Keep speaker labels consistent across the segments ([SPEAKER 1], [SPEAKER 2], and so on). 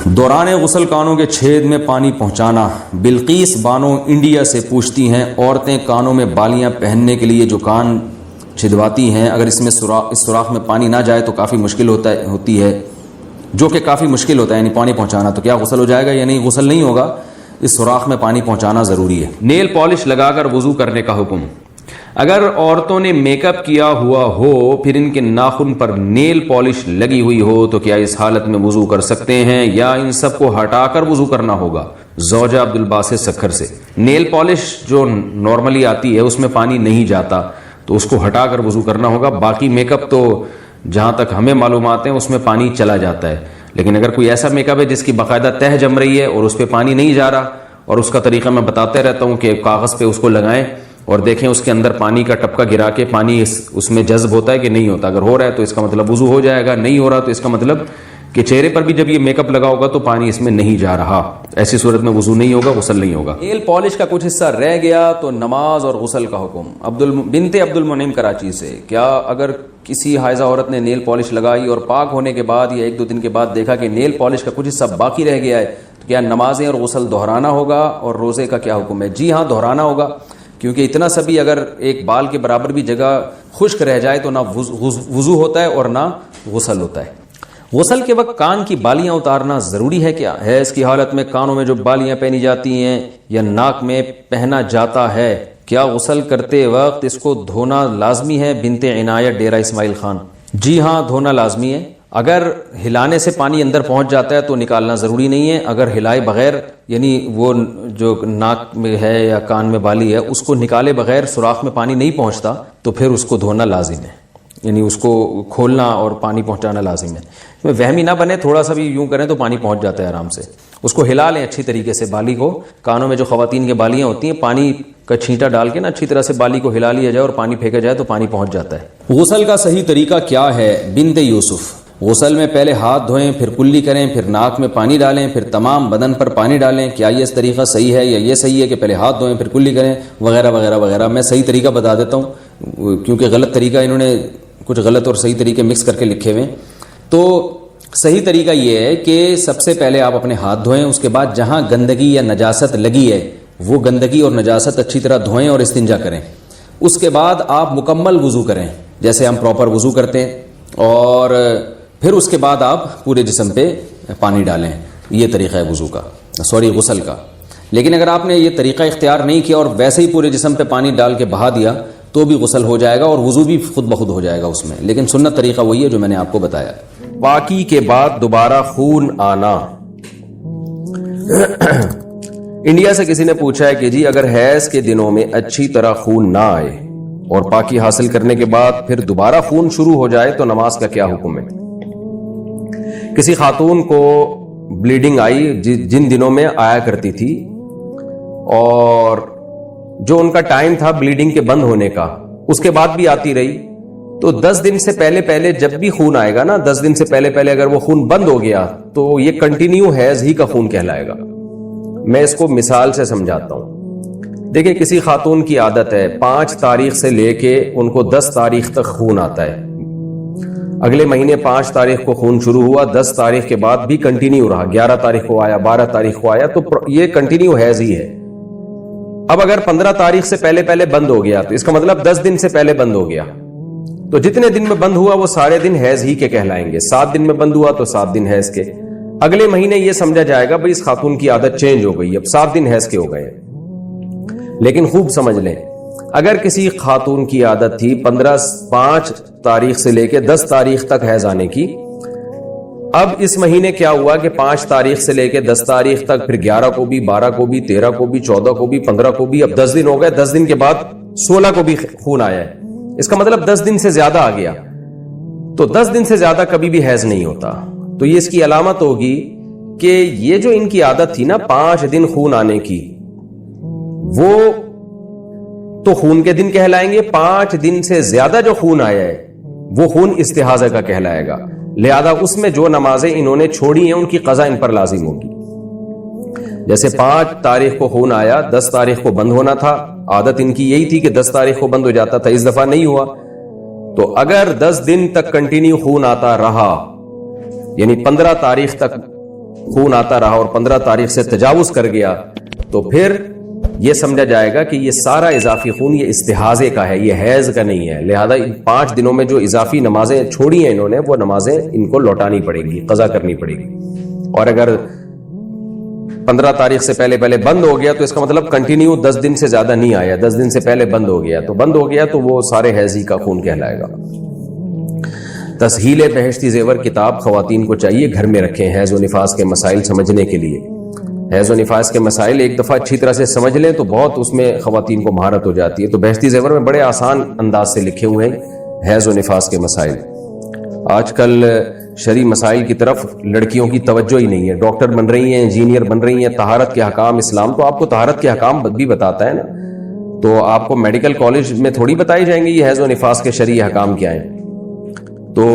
[SPEAKER 1] دوران غسل کانوں کے چھید میں پانی پہنچانا۔ بلقیس بانو انڈیا سے پوچھتی ہیں، عورتیں کانوں میں بالیاں پہننے کے لیے جو کان چھدواتی ہیں، اگر اس سوراخ میں پانی نہ جائے تو کافی مشکل ہوتی ہے، جو کہ کافی مشکل ہوتا ہے، یعنی پانی پہنچانا، تو کیا غسل ہو جائے گا یا نہیں؟ غسل نہیں ہوگا، اس سوراخ میں پانی پہنچانا ضروری ہے۔ نیل پالش لگا کر وضو کرنے کا حکم۔ اگر عورتوں نے میک اپ کیا ہوا ہو پھر ان کے ناخن پر نیل پالش لگی ہوئی ہو تو کیا اس حالت میں وضو کر سکتے ہیں یا ان سب کو ہٹا کر وضو کرنا ہوگا؟ زوجہ عبدالباسط سکھر سے۔ نیل پالش جو نارملی آتی ہے اس میں پانی نہیں جاتا تو اس کو ہٹا کر وضو کرنا ہوگا۔ باقی میک اپ تو جہاں تک ہمیں معلومات ہیں اس میں پانی چلا جاتا ہے، لیکن اگر کوئی ایسا میک اپ ہے جس کی باقاعدہ تہ جم رہی ہے اور اس پہ پانی نہیں جا رہا، اور اس کا طریقہ میں بتاتے رہتا ہوں کہ کاغذ پہ اس کو لگائیں اور دیکھیں اس کے اندر پانی کا ٹپکا گرا کے پانی اس میں جذب ہوتا ہے کہ نہیں ہوتا۔ اگر ہو رہا ہے تو اس کا مطلب وضو ہو جائے گا، نہیں ہو رہا تو اس کا مطلب کہ چہرے پر بھی جب یہ میک اپ لگا ہوگا تو پانی اس میں نہیں جا رہا، ایسی صورت میں وضو نہیں ہوگا، غسل نہیں ہوگا۔ نیل پالش کا کچھ حصہ رہ گیا تو نماز اور غسل کا حکم۔ بنت عبد المنعم کراچی سے، کیا اگر کسی حائضہ عورت نے نیل پالش لگائی اور پاک ہونے کے بعد یا ایک دو دن کے بعد دیکھا کہ نیل پالش کا کچھ حصہ باقی رہ گیا ہے تو کیا نمازیں اور غسل دہرانا ہوگا اور روزے کا کیا حکم ہے؟ جی ہاں، دہرانا ہوگا، کیونکہ اتنا سا بھی اگر ایک بال کے برابر بھی جگہ خشک رہ جائے تو نہ وضو ہوتا ہے اور نہ غسل ہوتا ہے۔ غسل کے وقت کان کی بالیاں اتارنا ضروری ہے کیا؟ ہے اس کی حالت میں کانوں میں جو بالیاں پہنی جاتی ہیں یا ناک میں پہنا جاتا ہے، کیا غسل کرتے وقت اس کو دھونا لازمی ہے؟ بنت عنایت ڈیرہ اسماعیل خان۔ جی ہاں، دھونا لازمی ہے۔ اگر ہلانے سے پانی اندر پہنچ جاتا ہے تو نکالنا ضروری نہیں ہے۔ اگر ہلائے بغیر، یعنی وہ جو ناک میں ہے یا کان میں بالی ہے اس کو نکالے بغیر سوراخ میں پانی نہیں پہنچتا تو پھر اس کو دھونا لازم ہے، یعنی اس کو کھولنا اور پانی پہنچانا لازم ہے۔ وہمی نہ بنے، تھوڑا سا بھی یوں کریں تو پانی پہنچ جاتا ہے آرام سے۔ اس کو ہلا لیں اچھی طریقے سے، بالی کو، کانوں میں جو خواتین کے بالیاں ہوتی ہیں پانی کا چھینٹا ڈال کے نا اچھی طرح سے بالی کو ہلا لیا جائے اور پانی پھینکا جائے تو پانی پہنچ جاتا ہے۔ غسل کا صحیح طریقہ کیا ہے؟ بنت یوسف۔ غسل میں پہلے ہاتھ دھوئیں، پھر کلی کریں، پھر ناک میں پانی ڈالیں، پھر تمام بدن پر پانی ڈالیں۔ کیا یہ طریقہ صحیح ہے یا یہ صحیح ہے کہ پہلے ہاتھ دھوئیں پھر کلی کریں وغیرہ وغیرہ وغیرہ؟ میں صحیح طریقہ بتا دیتا ہوں کیونکہ غلط طریقہ انہوں نے کچھ غلط اور صحیح طریقے مکس کر کے لکھے ہوئے۔ تو صحیح طریقہ یہ ہے کہ سب سے پہلے آپ اپنے ہاتھ دھوئیں، اس کے بعد جہاں گندگی یا نجاست لگی ہے وہ گندگی اور نجاست اچھی طرح دھوئیں اور استنجا کریں۔ اس کے بعد آپ مکمل وضو کریں جیسے ہم پراپر وضو کرتے ہیں، اور پھر اس کے بعد آپ پورے جسم پہ پانی ڈالیں۔ یہ طریقہ ہے غسل کا۔ لیکن اگر آپ نے یہ طریقہ اختیار نہیں کیا اور ویسے ہی پورے جسم پہ پانی ڈال کے بہا دیا تو بھی غسل ہو جائے گا اور وضو بھی خود بخود ہو جائے گا اس میں، لیکن سنت طریقہ وہی ہے جو میں نے آپ کو بتایا۔ پاکی کے بعد دوبارہ خون آنا۔ انڈیا سے کسی نے پوچھا ہے کہ جی اگر حیض کے دنوں میں اچھی طرح خون نہ آئے اور پاکی حاصل کرنے کے بعد پھر دوبارہ خون شروع ہو جائے تو نماز کا کیا حکم ہے؟ کسی خاتون کو بلیڈنگ آئی جن دنوں میں آیا کرتی تھی، اور جو ان کا ٹائم تھا بلیڈنگ کے بند ہونے کا اس کے بعد بھی آتی رہی، تو 10 دن سے پہلے جب بھی خون آئے گا نا، 10 دن سے پہلے اگر وہ خون بند ہو گیا تو یہ کنٹینیو حیض ہی کا خون کہلائے گا۔ میں اس کو مثال سے سمجھاتا ہوں۔ دیکھیں کسی خاتون کی عادت ہے 5 تاریخ سے لے کے ان کو 10 تاریخ تک خون آتا ہے، اگلے مہینے 5 تاریخ کو خون شروع ہوا، 10 تاریخ کے بعد بھی کنٹینیو رہا، 11 تاریخ کو آیا، 12 تاریخ کو آیا، تو یہ کنٹینیو حیض ہی ہے۔ اب اگر 15 تاریخ سے پہلے بند ہو گیا تو اس کا مطلب 10 دن سے پہلے بند ہو گیا، تو جتنے دن میں بند ہوا وہ سارے دن حیض ہی کے کہلائیں گے۔ 7 دن میں بند ہوا تو 7 دن حیض کے۔ اگلے مہینے یہ سمجھا جائے گا بھئی اس خاتون کی عادت چینج ہو گئی، اب 7 دن حیض کے ہو گئے۔ لیکن خوب سمجھ لیں، اگر کسی خاتون کی عادت تھی 5 تاریخ سے لے کے 10 تاریخ تک حیض آنے کی، اب اس مہینے کیا ہوا کہ 5 تاریخ سے لے کے 10 تاریخ تک، پھر 11 کو بھی، 12 کو بھی، 13 کو بھی، 14 کو بھی، 15 کو بھی، اب 10 دن ہو گئے، 10 دن کے بعد 16 کو بھی خون آیا ہے، اس کا مطلب 10 دن سے زیادہ آ گیا۔ تو 10 دن سے زیادہ کبھی بھی حیض نہیں ہوتا، تو یہ اس کی علامت ہوگی کہ یہ جو ان کی عادت تھی نا 5 دن خون آنے کی، وہ تو خون کے دن کہلائیں گے، 5 دن سے زیادہ جو خون آیا ہے وہ خون استحاضہ کا کہلائے گا، لہذا اس میں جو نمازیں انہوں نے چھوڑی ہیں ان کی قضا ان پر لازم ہوگی۔ جیسے 5 تاریخ کو خون آیا، 10 تاریخ کو بند ہونا تھا، عادت ان کی یہی تھی کہ 10 تاریخ کو بند ہو جاتا تھا، اس دفعہ نہیں ہوا، تو اگر 10 دن تک کنٹینیو خون آتا رہا، یعنی 15 تاریخ تک خون آتا رہا اور 15 تاریخ سے تجاوز کر گیا تو پھر یہ سمجھا جائے گا کہ یہ سارا اضافی خون یہ استحاضے کا ہے, یہ حیض کا نہیں ہے. لہذا 5 دنوں میں جو اضافی نمازیں چھوڑی ہیں انہوں نے, وہ نمازیں ان کو لوٹانی پڑے گی, قضا کرنی پڑے گی. اور اگر 15 تاریخ سے پہلے بند ہو گیا تو اس کا مطلب کنٹینیو 10 دن سے زیادہ نہیں آیا, 10 دن سے پہلے بند ہو گیا تو وہ سارے حیضی کا خون کہلائے گا. تسہیل بہشتی زیور کتاب خواتین کو چاہیے گھر میں رکھیں حیض و نفاس کے مسائل سمجھنے کے لیے. حیض و نفاس کے مسائل ایک دفعہ اچھی طرح سے سمجھ لیں تو بہت اس میں خواتین کو مہارت ہو جاتی ہے. تو بہشتی زیور میں بڑے آسان انداز سے لکھے ہوئے ہیں حیض و نفاس کے مسائل. آج کل شرعی مسائل کی طرف لڑکیوں کی توجہ ہی نہیں ہے. ڈاکٹر بن رہی ہیں, انجینئر بن رہی ہیں, طہارت کے احکام اسلام تو آپ کو طہارت کے احکام بھی بتاتا ہے نا, تو آپ کو میڈیکل کالج میں تھوڑی بتائی جائیں گے یہ حیض و نفاس کے شرعی احکام کیا ہیں. تو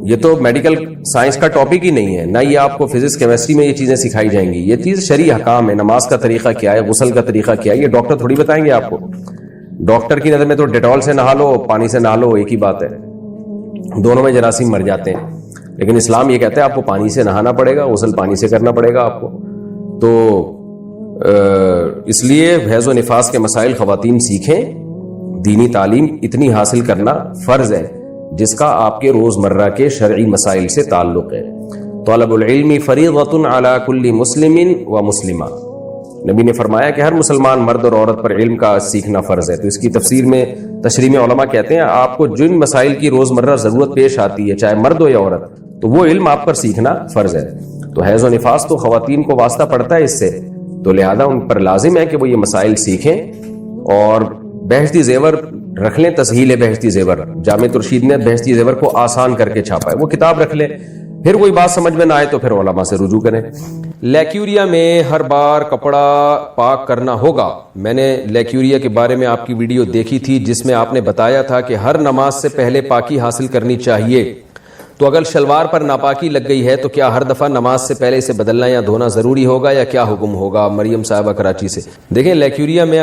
[SPEAKER 1] یہ تو میڈیکل سائنس کا ٹاپک ہی نہیں ہے, نہ یہ آپ کو فزکس کیمسٹری میں یہ چیزیں سکھائی جائیں گی. یہ چیز شرعی احکام ہے. نماز کا طریقہ کیا ہے, غسل کا طریقہ کیا ہے, یہ ڈاکٹر تھوڑی بتائیں گے آپ کو. ڈاکٹر کی نظر میں تو ڈیٹول سے نہا لو, پانی سے نہا لو, ایک ہی بات ہے, دونوں میں جراثیم مر جاتے ہیں. لیکن اسلام یہ کہتا ہے آپ کو پانی سے نہانا پڑے گا, غسل پانی سے کرنا پڑے گا آپ کو. تو اس لیے حیض و نفاس کے مسائل خواتین سیکھیں. دینی تعلیم اتنی حاصل کرنا فرض ہے جس کا آپ کے روزمرہ کے شرعی مسائل سے تعلق ہے. طلب العلم فریضۃ علی کل مسلم و مسلمہ. نبی نے فرمایا کہ ہر مسلمان مرد اور عورت پر علم کا سیکھنا فرض ہے. تو اس کی تفسیر میں تشریح میں علماء کہتے ہیں آپ کو جن مسائل کی روزمرہ ضرورت پیش آتی ہے چاہے مرد ہو یا عورت, تو وہ علم آپ پر سیکھنا فرض ہے. تو حیض و نفاس تو خواتین کو واسطہ پڑتا ہے اس سے, تو لہذا ان پر لازم ہے کہ وہ یہ مسائل سیکھیں. اور بہشتی زیور رکھ لیں, تسہیل بہشتی زیور, جامع ترشید نے بہشتی زیور کو آسان کر کے چھاپا ہے, وہ کتاب رکھ لیں. پھر کوئی بات سمجھ میں نہ آئے تو پھر علماء سے رجوع کریں. لیکیوریا میں ہر بار کپڑا پاک کرنا ہوگا. میں نے لیکیوریا کے بارے میں آپ کی ویڈیو دیکھی تھی جس میں آپ نے بتایا تھا کہ ہر نماز سے پہلے پاکی حاصل کرنی چاہیے. تو اگر شلوار پر ناپاکی لگ گئی ہے تو کیا ہر دفعہ نماز سے پہلے اسے بدلنا یا دھونا ضروری ہوگا یا کیا حکم ہوگا؟ مریم صاحبہ کراچی سے. دیکھیں لیکیوریا میں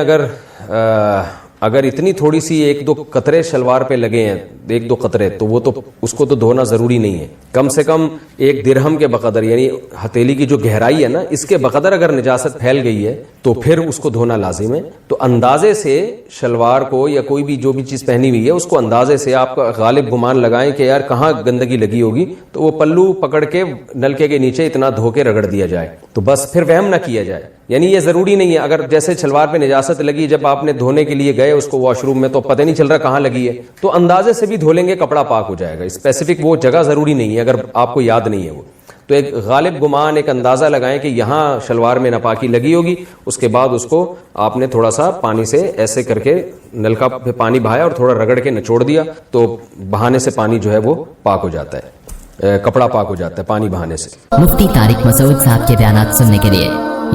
[SPEAKER 1] اگر اتنی تھوڑی سی 1-2 قطرے شلوار پہ لگے ہیں, 1-2 قطرے, تو وہ تو اس کو تو دھونا ضروری نہیں ہے. کم سے کم 1 درہم کے بقدر, یعنی ہتھیلی کی جو گہرائی ہے نا, اس کے بقدر اگر نجاست پھیل گئی ہے تو پھر اس کو دھونا لازم ہے. تو اندازے سے شلوار کو یا کوئی بھی جو بھی چیز پہنی ہوئی ہے اس کو اندازے سے آپ کا غالب گمان لگائیں کہ یار کہاں گندگی لگی ہوگی, تو وہ پلو پکڑ کے نلکے کے نیچے اتنا دھو کے رگڑ دیا جائے. تو بس پھر وہم نہ کیا جائے. یعنی یہ ضروری نہیں ہے اگر جیسے شلوار پہ نجاست لگی, جب آپ نے دھونے کے لیے گئے اس کو واش روم میں تو پتہ نہیں چل رہا کہاں لگی ہے, تو اندازے سے بھی دھو لیں گے کپڑا پاک ہو جائے گا. اسپیسیفک وہ جگہ ضروری نہیں ہے اگر آپ کو یاد نہیں ہے وہ. تو ایک غالب گمان, ایک اندازہ لگائیں کہ یہاں شلوار میں ناپاکی لگی ہوگی, اس کے بعد اس کو آپ نے تھوڑا سا پانی سے ایسے کر کے نلکا پہ پانی بہایا اور تھوڑا رگڑ کے نچوڑ دیا, تو بہانے سے پانی جو ہے وہ پاک ہو جاتا ہے, کپڑا پاک ہو جاتا ہے پانی بہانے سے.
[SPEAKER 2] مفتی طارق مسعود صاحب کے بیانات سننے کے لیے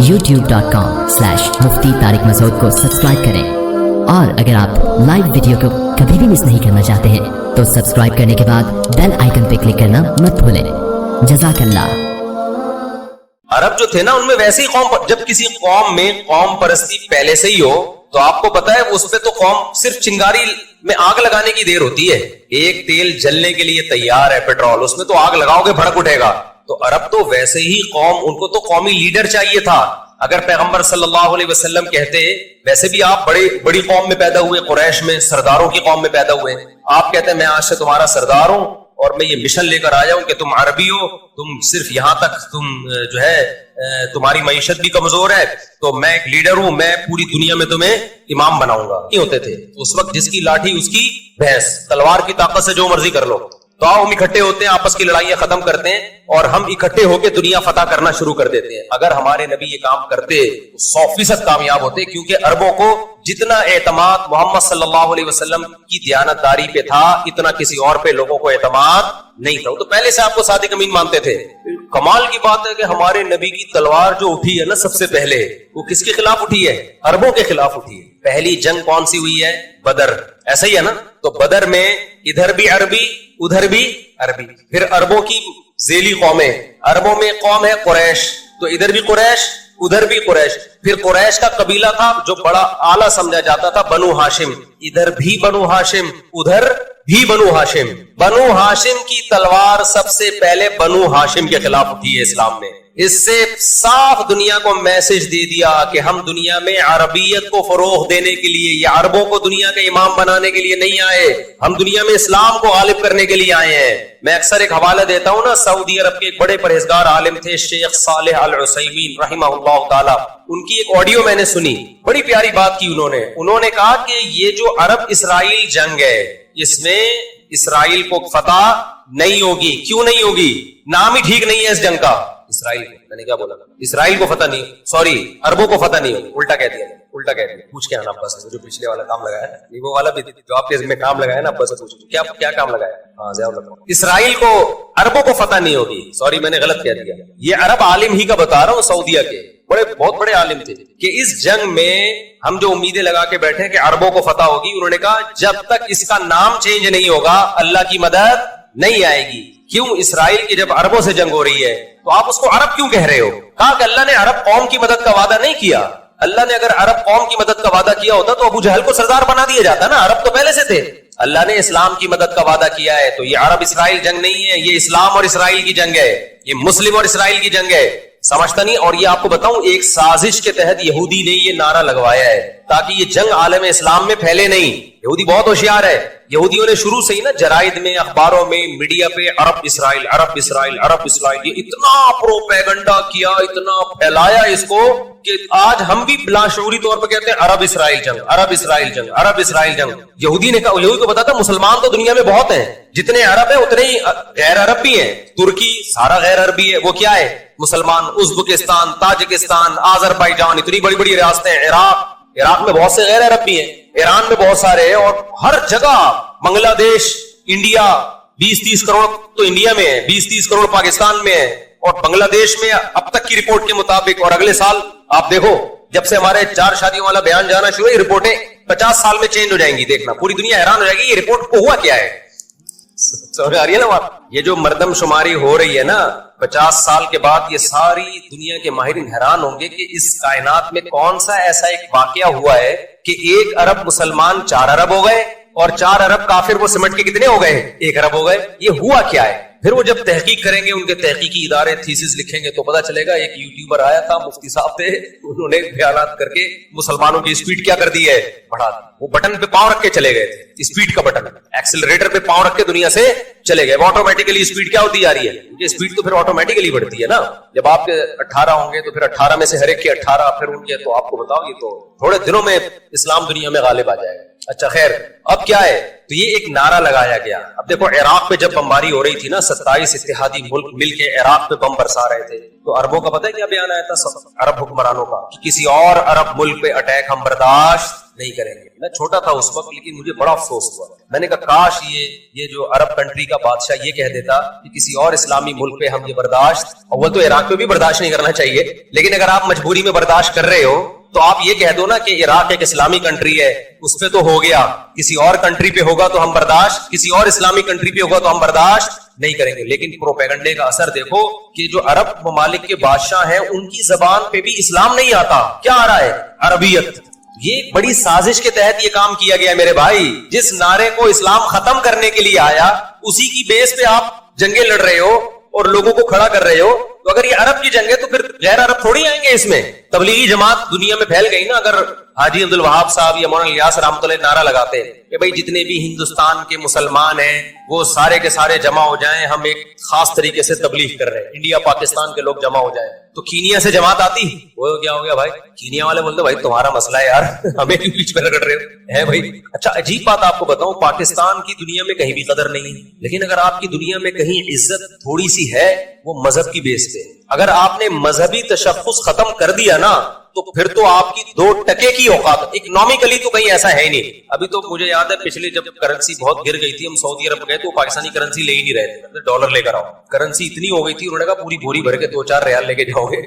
[SPEAKER 2] youtube.com/مفتی طارق مسعود کو سبسکرائب کریں. اور اگر آپ لائیو ویڈیو کو کبھی بھی مس نہیں کرنا چاہتے ہیں تو سبسکرائب کرنے کے بعد بیل آئیکن پہ کلک کرنا مت بھولیں. جزاک اللہ.
[SPEAKER 1] عرب جو تھے نا ان میں ویسے ہی قوم, جب کسی قوم میں قوم پرستی پہلے سے ہی ہو تو آپ کو پتا ہے اس پہ تو قوم صرف چنگاری میں آگ لگانے کی دیر ہوتی ہے. ایک تیل جلنے کے لیے تیار ہے پیٹرول, اس میں تو آگ لگاؤ گے بھڑک اٹھے گا. تو عرب تو ویسے ہی قوم, ان کو تو قومی لیڈر چاہیے تھا. اگر پیغمبر صلی اللہ علیہ وسلم کہتے ویسے بھی آپ بڑی قوم میں پیدا ہوئے, قریش میں سرداروں کی قوم میں پیدا ہوئے, آپ کہتے ہیں میں آج سے تمہارا سردار ہوں اور میں یہ مشن لے کر آیا ہوں کہ تم عربی ہو, تم صرف یہاں تک تم جو ہے تمہاری معیشت بھی کمزور ہے, تو میں ایک لیڈر ہوں, میں پوری دنیا میں تمہیں امام بناؤں گا. نہیں ہوتے تھے اس وقت, جس کی لاٹھی اس کی بھینس, تلوار کی طاقت سے جو مرضی کر لو. تو آؤ ہم اکٹھے ہوتے ہیں, آپس کی لڑائیاں ختم کرتے ہیں اور ہم اکٹھے ہو کے دنیا فتح کرنا شروع کر دیتے ہیں. اگر ہمارے نبی یہ کام کرتے تو 100% کامیاب ہوتے, کیونکہ عربوں کو جتنا اعتماد محمد صلی اللہ علیہ وسلم کی دیانتداری پہ تھا اتنا کسی اور پہ لوگوں کو اعتماد نہیں تھا. تو پہلے سے آپ کو صادق امین مانتے تھے. کمال کی بات ہے کہ ہمارے نبی کی تلوار جو اٹھی ہے نا سب سے پہلے, وہ کس کے خلاف اٹھی ہے؟ عربوں کے خلاف اٹھی ہے. پہلی جنگ کون سی ہوئی ہے؟ بدر. ایسا ہی ہے نا. تو بدر میں ادھر بھی عربی ادھر بھی عربی, پھر عربوں کی ذیلی قومیں, عربوں میں قوم ہے قریش, تو ادھر بھی قریش ادھر بھی قریش. پھر قریش کا قبیلہ تھا جو بڑا اعلیٰ سمجھا جاتا تھا, بنو ہاشم, ادھر بھی بنو ہاشم ادھر بھی بنو ہاشم. بنو ہاشم کی تلوار سب سے پہلے بنو ہاشم کے خلاف اٹھی ہے اسلام میں.
[SPEAKER 3] اس سے صاف دنیا کو میسج دے دیا کہ ہم دنیا میں عربیت کو فروغ دینے کے لیے یا عربوں کو دنیا کا امام بنانے کے لیے نہیں آئے, ہم دنیا میں اسلام کو غالب کرنے کے لیے آئے ہیں. میں اکثر ایک حوالہ دیتا ہوں نا, سعودی عرب کے ایک بڑے پرہیزگار عالم تھے شیخ صالح العثیمین رحمہ اللہ تعالی, ان کی ایک آڈیو میں نے سنی, بڑی پیاری بات کی انہوں نے کہا کہ یہ جو عرب اسرائیل جنگ ہے اس میں اسرائیل کو فتح نہیں ہوگی. کیوں نہیں ہوگی؟ نام ہی ٹھیک نہیں ہے اس جنگ کا. اسرائیل کو, میں نے کیا بولا, اسرائیل کو فتح نہیں, سوری عربوں کو فتح نہیں ہوگی, الٹا کہہ دیا, الٹا کہہ دیا. پوچھ کے آنا ابا سے, جو پچھلے والا کام لگایا ہے وہ والا بھی جو آپ کے ذمہ کام لگایا نا, ابا سے پوچھو کیا کام لگایا. ہاں ضیاء, اسرائیل کو عربوں کو فتح نہیں ہوگی. سوری میں نے غلط کہہ دیا, یہ عرب عالم ہی کا بتا رہا ہوں, سعودیہ کے بہت بڑے عالم تھے, کہ اس جنگ میں ہم جو امیدیں لگا کے بیٹھے کہ عربوں کو فتح ہوگی, انہوں نے کہا جب تک اس کا نام چینج نہیں ہوگا اللہ کی مدد نہیں آئے گی. کیوں؟ اسرائیل کی جب عربوں سے جنگ ہو رہی ہے تو آپ اس کو عرب کیوں کہہ رہے ہو؟ کہا کہ اللہ نے عرب قوم کی مدد کا وعدہ نہیں کیا. اللہ نے اگر عرب قوم کی مدد کا وعدہ کیا ہوتا تو ابو جہل کو سردار بنا دیا جاتا نا, عرب تو پہلے سے تھے. اللہ نے اسلام کی مدد کا وعدہ کیا ہے, تو یہ عرب اسرائیل جنگ نہیں ہے, یہ اسلام اور اسرائیل کی جنگ ہے, یہ مسلم اور اسرائیل کی جنگ ہے. سمجھتا نہیں. اور یہ آپ کو بتاؤں, ایک سازش کے تحت یہودی نے یہ نعرہ لگوایا ہے تاکہ یہ جنگ عالم اسلام میں پھیلے نہیں. یہودی بہت ہوشیار ہے. یہودیوں نے شروع سے ہی نا جرائد میں, اخباروں میں, میڈیا پہ عرب اسرائیل عرب اسرائیل عرب اسرائیل, یہ اتنا پروپیگنڈا کیا, اتنا پھیلایا اس کو کہ آج ہم بھی لاشعوری طور پہ کہتے ہیں عرب اسرائیل جنگ عرب اسرائیل جنگ عرب اسرائیل جنگ. یہودی نے کہا, یہودی کو پتا تھا مسلمان تو دنیا میں بہت ہیں, جتنے عرب ہیں اتنے ہی غیر عرب بھی ہیں. ترکی سارا غیر عربی ہے, وہ کیا ہے مسلمان. ازبکستان, تاجکستان, آذربائیجان, اتنی بڑی بڑی ریاستیں, عراق میں بہت سے غیر عرب بھی ہیں, ایران میں بہت سارے ہیں, اور ہر جگہ, بنگلہ دیش, انڈیا, 20-30 کروڑ تو انڈیا میں ہے, 20-30 کروڑ پاکستان میں ہے, اور بنگلہ دیش میں اب تک کی رپورٹ کے مطابق, اور اگلے سال آپ دیکھو جب سے ہمارے 4 شادیوں والا بیان جانا شروع ہے, یہ رپورٹیں 50 سال میں چینج ہو جائیں گی. دیکھنا پوری دنیا حیران ہو جائے گی یہ رپورٹ کو ہوا کیا ہے. سمجھ آ رہی ہے نا بات؟ یہ جو مردم شماری ہو رہی ہے نا 50 سال کے بعد, یہ ساری دنیا کے ماہرین حیران ہوں گے کہ اس کائنات میں کون سا ایسا ایک واقعہ ہوا ہے کہ 1 ارب مسلمان 4 ارب ہو گئے, اور 4 ارب کافر وہ سمٹ کے کتنے ہو گئے, 1 ارب ہو گئے. یہ ہوا کیا ہے؟ پھر وہ جب تحقیق کریں گے, ان کے تحقیقی ادارے تھیسس لکھیں گے تو پتا چلے گا. ایک یوٹیوبر آیا تھا, مفتی صاحب تھے, انہوں نے بیانات کر کے مسلمانوں کی اسپیڈ کیا کر دی ہے, بڑھا دی. وہ بٹن پہ پاؤں رکھ کے چلے گئے تھے, اسپیڈ کا بٹن, ایکسلریٹر پہ پاؤں رکھ کے دنیا سے چلے گئے. وہ آٹومیٹیکلی اسپیڈ کیا ہوتی جا رہی ہے, کیونکہ اسپیڈ تو پھر آٹومیٹیکلی بڑھتی ہے نا. جب آپ کے 18 ہوں گے تو پھر 18 میں سے ہر ایک کے 18 پھر ان کے, تو آپ کو بتاؤ یہ تو تھوڑے دنوں میں اسلام دنیا میں غالب آ جائے گا. اچھا خیر, اب کیا ہے, تو یہ ایک نعرہ لگایا گیا. اب دیکھو عراق پہ جب بمباری ہو رہی تھی نا, 27 اتحادی ملک مل کے عراق پہ بم برسا رہے تھے, تو عربوں کا پتہ ہے کیا بیان آیا تھا عرب حکمرانوں کا, کہ کسی اور عرب ملک پہ اٹیک ہم برداشت نہیں کریں گے. میں چھوٹا تھا اس وقت, لیکن مجھے بڑا افسوس ہوا. میں نے کہا کاش یہ جو عرب کنٹری کا بادشاہ یہ کہہ دیتا کہ کسی اور اسلامی ملک پہ ہم یہ برداشت, اول تو عراق پہ بھی برداشت نہیں کرنا چاہیے, لیکن اگر آپ مجبوری میں برداشت کر رہے ہو تو آپ یہ کہہ دو نا کہ عراق ایک اسلامی کنٹری ہے, اس پہ تو ہو گیا, کسی اور کنٹری پہ ہوگا تو ہم برداشت, کسی اور اسلامی کنٹری پہ ہوگا تو ہم برداشت نہیں کریں گے. لیکن پروپیگنڈے کا اثر دیکھو کہ جو عرب ممالک کے بادشاہ ہیں ان کی زبان پہ بھی اسلام نہیں آتا. کیا آ رہا ہے؟ عربیت. یہ بڑی سازش کے تحت یہ کام کیا گیا میرے بھائی. جس نعرے کو اسلام ختم کرنے کے لیے آیا, اسی کی بیس پہ آپ جنگیں لڑ رہے ہو اور لوگوں کو کھڑا کر رہے ہو. تو اگر یہ عرب کی جنگ ہے تو پھر غیر عرب تھوڑی آئیں گے اس میں. تبلیغی جماعت دنیا میں پھیل گئی نا. اگر حاجی عبد الوہاب صاحب یا مولانا الیاس رحمۃ اللہ نعرہ لگاتے کہ بھائی جتنے بھی ہندوستان کے مسلمان ہیں وہ سارے کے سارے جمع ہو جائیں, ہم ایک خاص طریقے سے تبلیغ کر رہے ہیں, انڈیا پاکستان کے لوگ جمع ہو جائیں, تو کینیا سے جماعت آتی, وہ کیا ہو گیا بھائی, کینیا والے بولتے بھائی تمہارا مسئلہ ہے یار, ہمیں کیوں بیچ میں رگڑ رہے ہو ہے بھائی. اچھا عجیب بات آپ کو بتاؤں, پاکستان کی دنیا میں کہیں بھی قدر نہیں ہے, لیکن اگر آپ کی دنیا میں کہیں عزت تھوڑی سی ہے وہ مذہب کی بیس پہ. اگر آپ نے مذہبی تشخص ختم کر دیا نا تو پھر تو آپ کی 2 ٹکے کی اوقات, اکنامکلی تو کہیں ایسا ہے ہی نہیں. ابھی تو مجھے یاد ہے پچھلے جب کرنسی بہت گر گئی تھی, ہم سعودی عرب گئے تو پاکستانی کرنسی لے ہی نہیں رہے تھے, ڈالر لے کر آؤ. کرنسی اتنی ہو گئی تھی, انہوں نے کہا پوری بوری بھر کے 2-4 ریال لے کے جاؤ گے,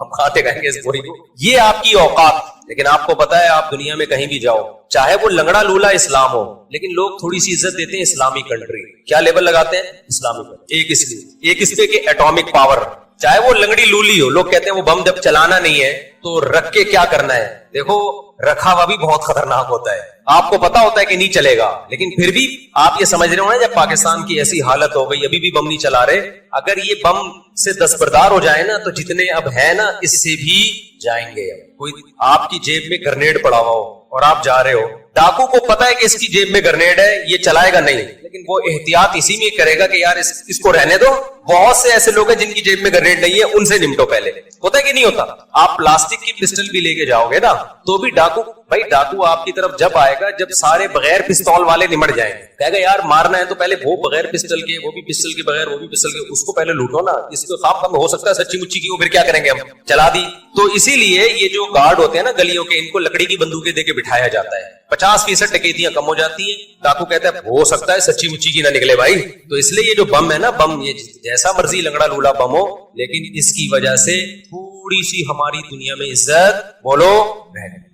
[SPEAKER 3] ہم کھاتے کھائیں گے اس بوری کو. یہ آپ کی اوقات. لیکن آپ کو پتا ہے آپ دنیا میں کہیں بھی جاؤ, چاہے وہ لنگڑا لولا اسلام ہو, لیکن لوگ تھوڑی سی عزت دیتے ہیں اسلامی کنٹری. کیا لیبل لگاتے ہیں؟ اسلامی کنٹری. ایک اس لیے, ایک اس پہ کہ ایٹامک پاور, چاہے وہ لنگڑی لولی ہو. لوگ کہتے ہیں وہ بم جب چلانا نہیں ہے تو رکھ کے کیا کرنا ہے. دیکھو رکھا ہوا بھی بہت خطرناک ہوتا ہے, آپ کو پتا ہوتا ہے کہ نہیں چلے گا, لیکن پھر بھی آپ یہ سمجھ رہے ہو نا جب پاکستان کی ایسی حالت ہو گئی ابھی بھی بم نہیں چلا رہے, اگر یہ بم سے دستبردار ہو جائے نا تو جتنے اب ہے نا اس سے بھی جائیں گے. کوئی آپ کی جیب میں گرنیڈ پڑا ہوا ہو اور آپ جا رہے ہو, ڈاکو کو پتا ہے کہ اس کی جیب میں گرنیڈ ہے, یہ چلائے گا نہیں, لیکن وہ احتیاط اسی میں کرے گا کہ یار اس کو رہنے دو. بہت سے ایسے لوگ ہیں جن کی جیب میں گرنیڈ نہیں ہے, ان سے نمٹو پہلے. ہوتا ہے کہ نہیں ہوتا؟ آپ پلاسٹک کی پسٹل بھی لے کے جاؤ گے نا تو بھی ڈاکو, بھائی ڈاکو آپ کی طرف جب آئے گا جب سارے بغیر پستول والے نمٹ جائیں گے, کہے گا یار مارنا ہے تو پہلے وہ بغیر پسٹل کے, وہ بھی پسٹل کے بغیر, وہ بھی پسٹل کے, اس کو پہلے لوٹو نا. اس کو خواب کم ہو سکتا ہے سچی مچی کی, وہ پھر کیا کریں گے ہم, چلا دی. تو اسی لیے یہ جو گارڈ ہوتے ہیں نا گلیوں کے, ان کو لکڑی کی بندوقیں دے کے بٹھایا جاتا ہے. 50% ڈکیتیاں کم ہو جاتی ہیں. ڈاکو کہتا ہے ہو سکتا ہے سچی مچی کی نہ نکلے بھائی. تو اس لیے یہ جو بم ہے نا, بم یہ جیسا مرضی لنگڑا لولا بم ہو, لیکن اس کی وجہ سے تھوڑی سی ہماری دنیا میں عزت بولو.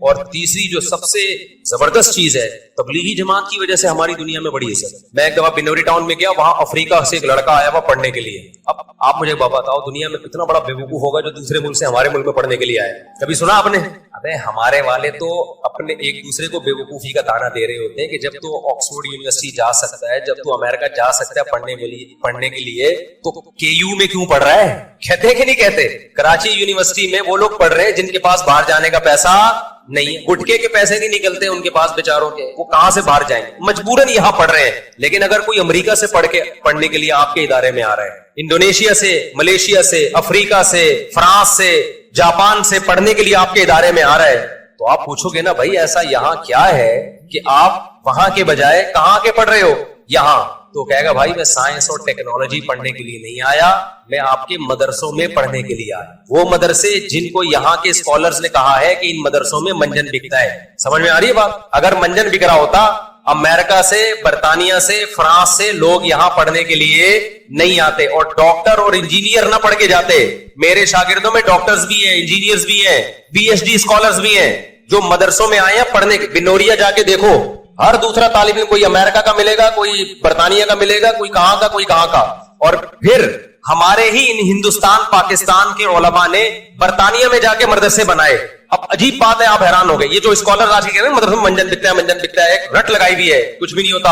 [SPEAKER 3] اور تیسری جو سب سے زبردست چیز ہے, تبلیغی جماعت کی وجہ سے ہماری دنیا میں بڑی عزت. میں ایک دفعہ بنوری ٹاؤن میں گیا, وہاں افریقہ سے ایک لڑکا آیا ہوا پڑھنے کے لیے. اب آپ مجھے بتاؤ دنیا میں کتنا بڑا بیوقوف ہوگا جو دوسرے ملک سے ہمارے ملک میں پڑھنے کے لیے آئے. کبھی سنا آپ نے؟ ابے ہمارے والے تو اپنے ایک دوسرے کو بیوقوفی کا دانا دے رہے ہوتے ہیں کہ جب تو آکسفورڈ یونیورسٹی جا سکتا ہے, جب تو امریکہ جا سکتا ہے پڑھنے کے لیے, تو کے یو میں کیوں پڑھ رہا ہے؟ کہتے ہیں کہ نہیں کہتے؟ کراچی یونیورسٹی میں وہ لوگ پڑھ رہے ہیں جن کے پاس باہر جانے کا پیسہ نہیں ہے. گٹکے کے پیسے نہیں نکلتے ان کے پاس بیچاروں کے, وہ کہاں سے باہر جائیں گے؟ مجبوراً یہاں پڑھ رہے ہیں. لیکن اگر کوئی امریکہ سے پڑھنے کے لیے آپ کے ادارے میں آ رہے ہیں, انڈونیشیا سے, ملیشیا سے, افریقہ سے, فرانس سے, جاپان سے پڑھنے کے لیے آپ کے ادارے میں آ رہا ہے, تو آپ پوچھو گے نا بھائی ایسا یہاں کیا ہے کہ آپ وہاں کے بجائے کہاں کے پڑھ رہے ہو یہاں؟ تو کہے گا بھائی میں سائنس اور ٹیکنالوجی پڑھنے کے لیے نہیں آیا, میں آپ کے مدرسوں میں پڑھنے کے لیے آیا. وہ مدرسے جن کو یہاں کے اسکالرز نے کہا ہے کہ ان مدرسوں میں منجن بکتا ہے. سمجھ میں آ رہی ہے بات؟ اگر منجن بک رہا ہوتا, امریکہ سے, برطانیہ سے, فرانس سے لوگ یہاں پڑھنے کے لیے نہیں آتے, اور ڈاکٹر اور انجینئر نہ پڑھ کے جاتے. میرے شاگردوں میں ڈاکٹرز بھی ہیں, انجینئرز بھی ہیں, پی ایچ ڈی اسکالرز بھی ہیں جو مدرسوں میں آئے ہیں پڑھنے. بنوریا جا کے دیکھو, ہر دوسرا طالب علم کوئی امریکہ کا ملے گا, کوئی برطانیہ کا ملے گا, کوئی کہاں کا, کوئی کہاں کا. اور پھر ہمارے ہی ان ہندوستان پاکستان کے علماء نے برطانیہ میں جا کے مدرسے بنائے. اب عجیب بات ہے, آپ حیران ہو گئے. یہ جو اسکالر آج کے کہہ رہے ہیں مدرسوں میں منجن بکتا ہے, منجن بکتا ہے, ایک رٹ لگائی ہوئی ہے, کچھ بھی نہیں ہوتا.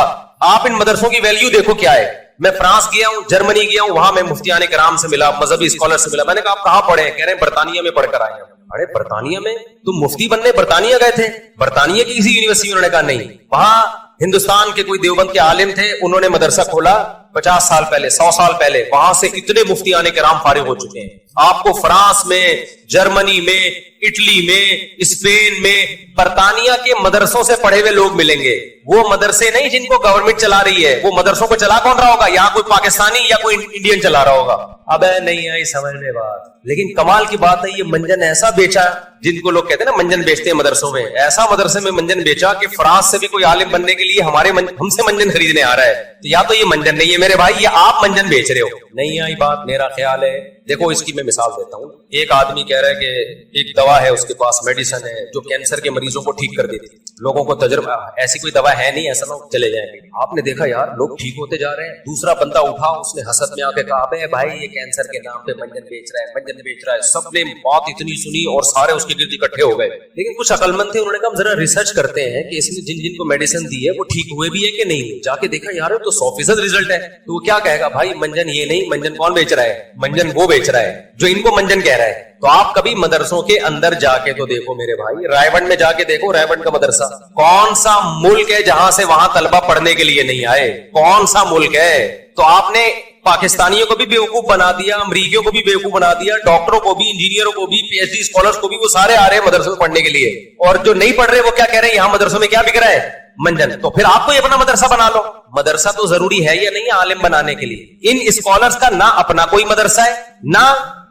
[SPEAKER 3] آپ ان مدرسوں کی ویلیو دیکھو کیا ہے. میں فرانس گیا ہوں, جرمنی گیا ہوں, وہاں میں مفتیان کرام سے ملا, مذہبی اسکالر سے ملا. میں نے کہا آپ کہاں پڑھے ہیں؟ کہہ رہے ہیں برطانیہ میں پڑھ کر آئے ہیں. ارے برطانیہ میں تم مفتی بننے برطانیہ گئے تھے؟ برطانیہ کی کسی یونیورسٹی؟ انہوں نے کہا نہیں, وہاں ہندوستان کے کوئی دیوبند کے عالم تھے, انہوں نے مدرسہ کھولا 50 سال پہلے, 100 سال پہلے. وہاں سے اتنے مفتیان کرام فارغ ہو چکے ہیں. آپ کو فرانس میں, جرمنی میں, اٹلی میں, اسپین میں, برطانیہ کے مدرسوں سے پڑھے ہوئے لوگ ملیں گے. وہ مدرسے نہیں جن کو گورنمنٹ چلا رہی ہے, وہ مدرسوں کو چلا کون رہا ہوگا؟ یہاں کوئی پاکستانی یا کوئی انڈین چلا رہا ہوگا. اب نہیں آئی سمجھ میں بات. لیکن کمال کی بات ہے, یہ منجن ایسا بیچا, جن کو لوگ کہتے ہیں نا منجن بیچتے ہیں مدرسوں میں, ایسا مدرسے میں منجن بیچا کہ فرانس سے بھی کوئی عالم بننے کے لیے ہم سے منجن خریدنے آ رہا ہے. تو یا تو یہ منجن نہیں ہے میرے بھائی, یہ آپ منجن بیچ رہے ہو. نہیں آئی بات. میرا خیال ہے, دیکھو اس کی میں مثال دیتا ہوں. ایک آدمی کہہ رہا ہے کہ ایک دوا ہے اس کے پاس, میڈیسن ہے جو کینسر کے مریضوں کو ٹھیک کر دیتی. لوگوں کو تجربہ, ایسی کوئی دوا ہے نہیں, ایسا نہ چلے جائیں گے. آپ نے دیکھا یار لوگ ٹھیک ہوتے جا رہے ہیں. دوسرا بندہ اٹھا, اس نے حسد میں آ کے کہا بے بھائی یہ کینسر کے نام پہ منجن بیچ رہا ہے, منجن بیچ رہا ہے. سب نے بات اتنی سنی اور سارے اس کے گرد اکٹھے ہو گئے. لیکن کچھ عقل مند تھے, انہوں نے کہا ہم ذرا ریسرچ کرتے ہیں کہ اس نے جن کو میڈیسن دی ہے وہ ٹھیک ہوئے بھی ہے کہ نہیں. جا کے دیکھا یار تو 100% ریزلٹ ہے. تو وہ کیا کہے گا بھائی منجن یہ نہیں, منجن کون بیچ رہا ہے؟ منجن وہ بیچ رہا ہے جو ان کو منجن کہہ رہا ہے. تو آپ کبھی مدرسوں کے اندر جا کے تو دیکھو میرے بھائی, رائے بنڈ میں جا کے دیکھو, رائے بنڈ کا مدرسہ کون سا ملک ہے جہاں سے وہاں طلبہ پڑھنے کے لیے نہیں آئے؟ کون سا ملک ہے؟ تو آپ نے پاکستانیوں کو بھی بیوقوف بنا دیا, امریکیوں کو بھی بیوقوف بنا دیا, ڈاکٹروں کو بھی, انجینئروں کو بھی, پی ایچ ڈی اسکالرس کو بھی, وہ سارے آ رہے ہیں مدرسوں میں پڑھنے کے لیے. اور جو نہیں پڑھ رہے وہ کیا کہہ رہے ہیں, یہاں مدرسوں میں کیا بک رہا ہے؟ منجن. تو پھر آپ کو یہ اپنا مدرسہ بنا لو. مدرسہ تو ضروری ہے یا نہیں عالم بنانے کے لیے؟ ان اسکالرس کا نہ اپنا کوئی مدرسہ ہے, نہ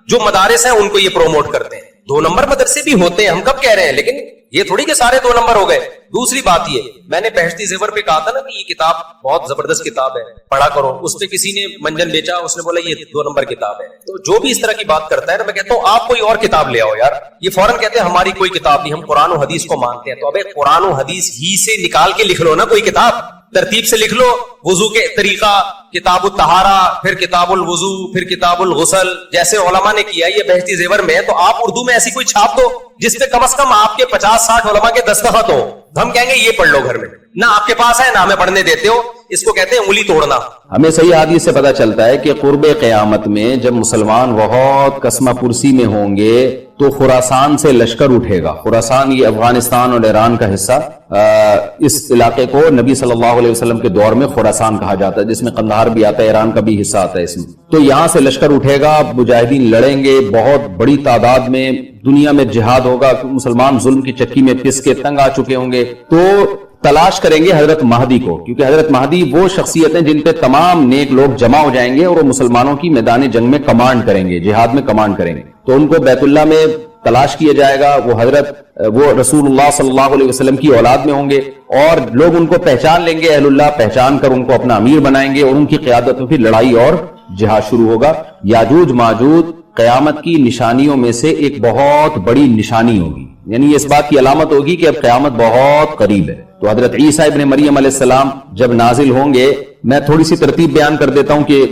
[SPEAKER 3] جو مدارس ہیں ان کو یہ پروموٹ کرتے ہیں. 2 نمبر مدرسے بھی ہوتے ہیں, ہم کب کہہ رہے ہیں, لیکن یہ تھوڑی کہ سارے 2 نمبر ہو گئے. دوسری بات یہ, میں نے بہشتی زیور پہ کہا تھا نا کہ یہ کتاب بہت زبردست کتاب ہے, پڑھا کرو. اس پہ کسی نے منجن بیچا, اس نے بولا یہ 2 نمبر کتاب ہے. تو جو بھی اس طرح کی بات کرتا ہے نا, میں کہتا ہوں آپ کوئی اور کتاب لے آؤ یار. یہ فوراً کہتے ہیں ہماری کوئی کتاب نہیں, ہم قرآن و حدیث کو مانتے ہیں. تو ابے قرآن و حدیث ہی سے نکال کے لکھ لو نا کوئی کتاب, ترتیب سے لکھ لو. وضو کے طریقہ, کتاب الطہارہ, پھر کتاب الوضو, پھر کتاب الغسل, جیسے علماء نے کیا. یہ بہشتی زیور میں ہے, تو آپ اردو میں ایسی کوئی چھاپ دو. جس پہ کم از کم آپ کے 50-60 علماء کے دستخط ہو, تو ہم کہیں گے یہ پڑھ لو گھر میں. نہ آپ کے پاس ہے نہ ہمیں پڑھنے دیتے ہو. اس کو کہتے ہیں انگلی توڑنا.
[SPEAKER 1] ہمیں صحیح حدیث سے پتا چلتا ہے کہ قرب قیامت میں جب مسلمان بہت کسمہ پرسی میں ہوں گے تو خراسان سے لشکر اٹھے گا. خراسان یہ افغانستان اور ایران کا حصہ, اس علاقے کو نبی صلی اللہ علیہ وسلم کے دور میں خراسان کہا جاتا ہے, جس میں قندھار بھی آتا ہے, ایران کا بھی حصہ آتا ہے اس میں. تو یہاں سے لشکر اٹھے گا, مجاہدین لڑیں گے بہت بڑی تعداد میں, دنیا میں جہاد ہوگا, مسلمان ظلم کی چکی میں پس کے تنگ آ چکے ہوں گے. تو تلاش کریں گے حضرت مہدی کو, کیونکہ حضرت مہدی وہ شخصیت ہیں جن پہ تمام نیک لوگ جمع ہو جائیں گے اور وہ مسلمانوں کی میدان جنگ میں کمانڈ کریں گے, جہاد میں کمانڈ کریں گے. تو ان کو بیت اللہ میں تلاش کیا جائے گا. وہ رسول اللہ صلی اللہ علیہ وسلم کی اولاد میں ہوں گے اور لوگ ان کو پہچان لیں گے, اہل اللہ پہچان کر ان کو اپنا امیر بنائیں گے اور ان کی قیادت میں پھر لڑائی اور جہاد شروع ہوگا. یاجوج ماجوج قیامت کی نشانیوں میں سے ایک بہت بڑی نشانی ہوگی, یعنی اس بات کی علامت ہوگی کہ اب قیامت بہت قریب ہے. تو حضرت عیسیٰ ابن مریم علیہ السلام جب نازل ہوں گے, میں تھوڑی سی ترتیب بیان کر دیتا ہوں کہ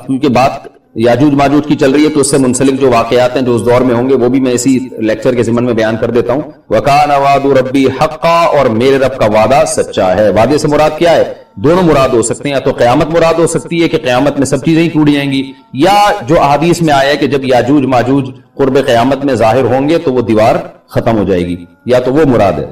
[SPEAKER 1] کیونکہ بات یاجوج ماجوج کی چل رہی ہے تو اس سے منسلک جو واقعات ہیں جو اس دور میں ہوں گے وہ بھی میں اسی لیکچر کے ضمن میں بیان کر دیتا ہوں. وَكَانَ وَعْدُ رَبِّي حَقًّا, اور میرے رب کا وعدہ سچا ہے. وعدے سے مراد کیا ہے؟ دونوں مراد ہو سکتے ہیں, یا تو قیامت مراد ہو سکتی ہے کہ قیامت میں سب چیزیں ہی ٹوٹ جائیں گی, یا جو احادیث میں آیا ہے کہ جب یاجوج ماجوج قرب قیامت میں ظاہر ہوں گے تو وہ دیوار ختم ہو جائے گی, یا تو وہ مراد ہے.